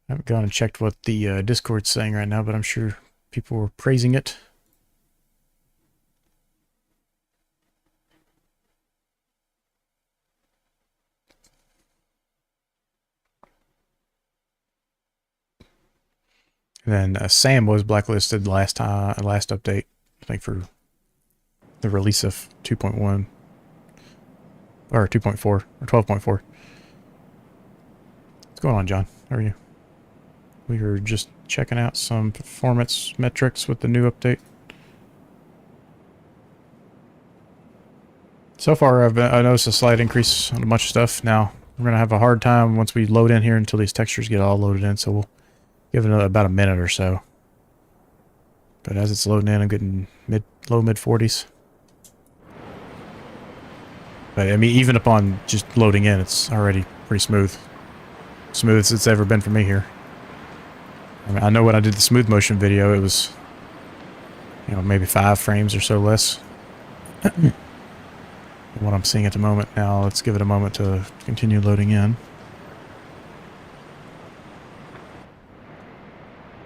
I haven't gone and checked what the Discord's saying right now, but I'm sure people were praising it. And then Sam was blacklisted last update, I think, for the release of 2.1 or 2.4 or 12.4. What's going on, John? How are you? We were just checking out some performance metrics with the new update. So far, I noticed a slight increase on a bunch of stuff. Now, we're going to have a hard time once we load in here until these textures get all loaded in, so we'll give it about a minute or so. But as it's loading in, I'm getting low mid 40s. But I mean, even upon just loading in, it's already pretty smooth. Smooth as it's ever been for me here. I mean, I know when I did the smooth motion video, it was, you know, maybe 5 frames or so less than what I'm seeing at the moment. Now let's give it a moment to continue loading in.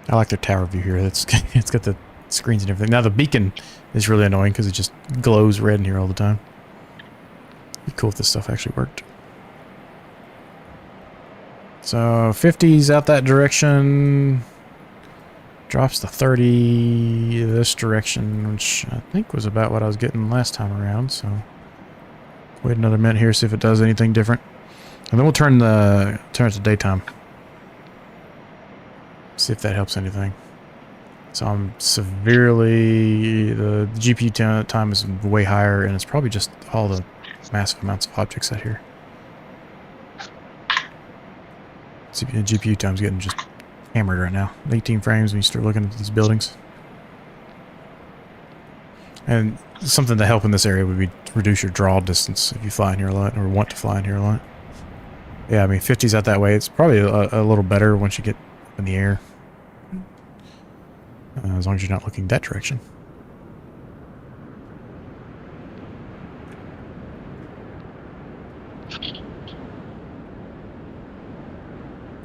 I like their tower view here. It's got the screens and everything. Now the beacon is really annoying because it just glows red in here all the time. It'd be cool if this stuff actually worked. So 50's out that direction. Drops to 30 this direction, which I think was about what I was getting last time around. So wait another minute here, see if it does anything different. And then we'll turn it to daytime. See if that helps anything. So I'm severely, the GPU time is way higher, and it's probably just all the massive amounts of objects out here. GPU time's getting just hammered right now. 18 frames when you start looking at these buildings. And something to help in this area would be to reduce your draw distance if you fly in here a lot, or want to fly in here a lot. Yeah, I mean, 50's out that way. It's probably a little better once you get in the air. As long as you're not looking that direction.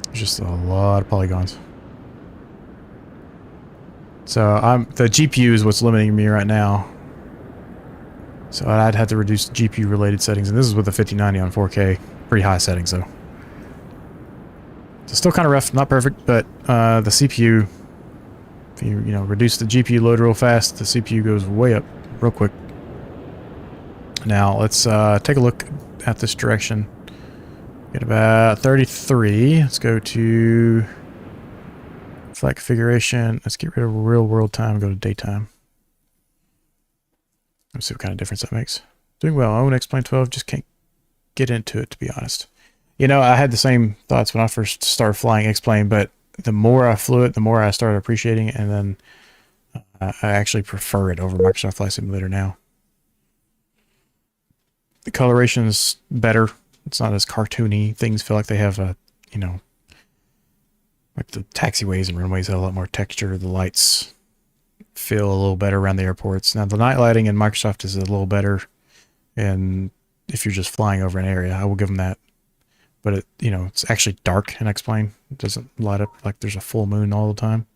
There's just a lot of polygons. So the GPU is what's limiting me right now. So I'd have to reduce GPU related settings, and this is with the 5090 on 4K. Pretty high settings though. So still kind of rough, not perfect, but the CPU, if you reduce the GPU load real fast, the CPU goes way up real quick. Now let's take a look at this direction. Get about 33. Let's go to flight configuration. Let's get rid of real world time. Go to daytime. Let's see what kind of difference that makes. Doing well. I own XP12. Just can't get into it, to be honest. You know, I had the same thoughts when I first started flying X-Plane, but the more I flew it, the more I started appreciating it, and then I actually prefer it over Microsoft Flight Simulator now. The coloration is better. It's not as cartoony. Things feel like they have a, like the taxiways and runways have a lot more texture. The lights feel a little better around the airports. Now, the night lighting in Microsoft is a little better, and if you're just flying over an area, I will give them that. But it, it's actually dark in X-Plane. It doesn't light up like there's a full moon all the time.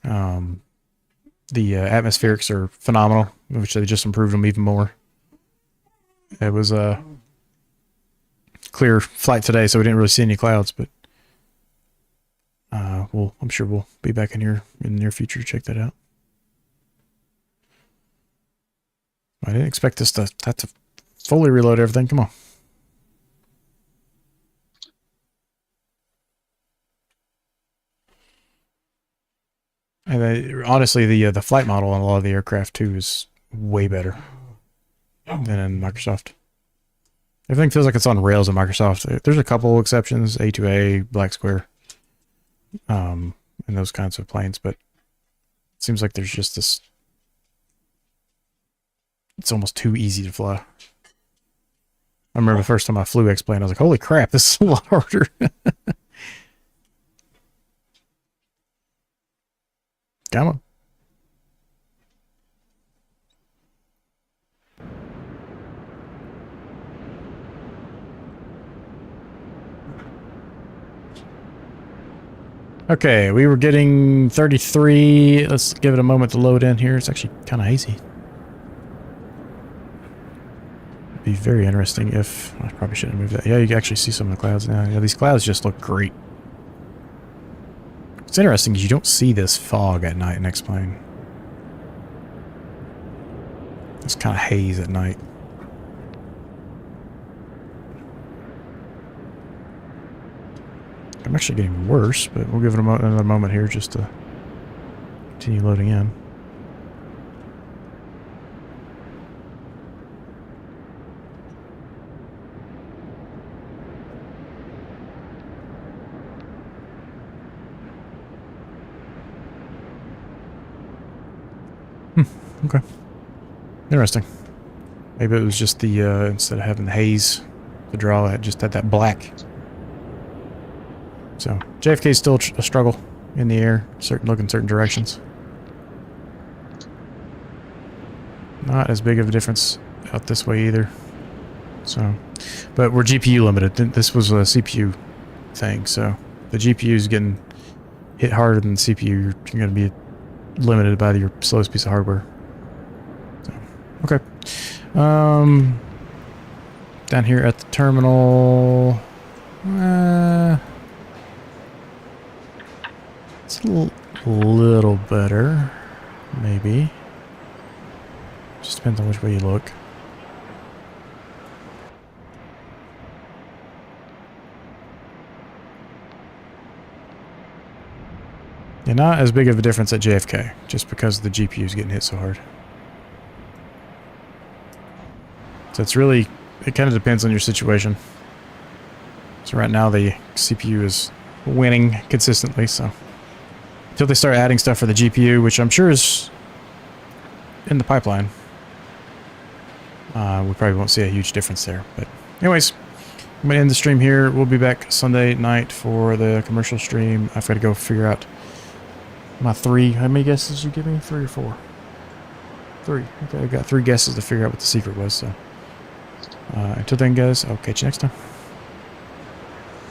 The atmospherics are phenomenal, which they just improved them even more. It was a clear flight today, so we didn't really see any clouds, but I'm sure we'll be back in here in the near future to check that out. I didn't expect this to have to fully reload everything. Come on. And honestly, the flight model on a lot of the aircraft too is way better than in Microsoft. Everything feels like it's on rails in Microsoft. There's a couple exceptions, A2A, Black Square, and those kinds of planes, but it seems like there's just this. It's almost too easy to fly. I remember the first time I flew X-Plane, I was like, "Holy crap, this is a lot harder." Come on. Okay, we were getting 33. Let's give it a moment to load in here. It's actually kind of hazy. It'd be very interesting if... I probably shouldn't move that. Yeah, you can actually see some of the clouds now. Yeah, these clouds just look great. What's interesting is you don't see this fog at night in X-Plane. It's kind of haze at night. I'm actually getting worse, but we'll give it another moment here just to continue loading in. Okay. Interesting. Maybe it was just the, instead of having the haze to draw, it just had that black. So, JFK is still a struggle in the air, looking certain directions. Not as big of a difference out this way either. So, but we're GPU limited. This was a CPU thing, so the GPU is getting hit harder than the CPU. You're going to be limited by your slowest piece of hardware. So, okay. Down here at the terminal, it's a little better, maybe. Just depends on which way you look. Yeah, not as big of a difference at JFK, just because the GPU is getting hit so hard. So it's really, it kind of depends on your situation. So right now the CPU is winning consistently, so until they start adding stuff for the GPU, which I'm sure is in the pipeline, we probably won't see a huge difference there. But anyways, I'm going to end the stream here. We'll be back Sunday night for the commercial stream. I've got to go figure out my 3. How many guesses did you give me? 3 or 4? 3. Okay, I got 3 guesses to figure out what the secret was. So until then, guys, I'll catch you next time.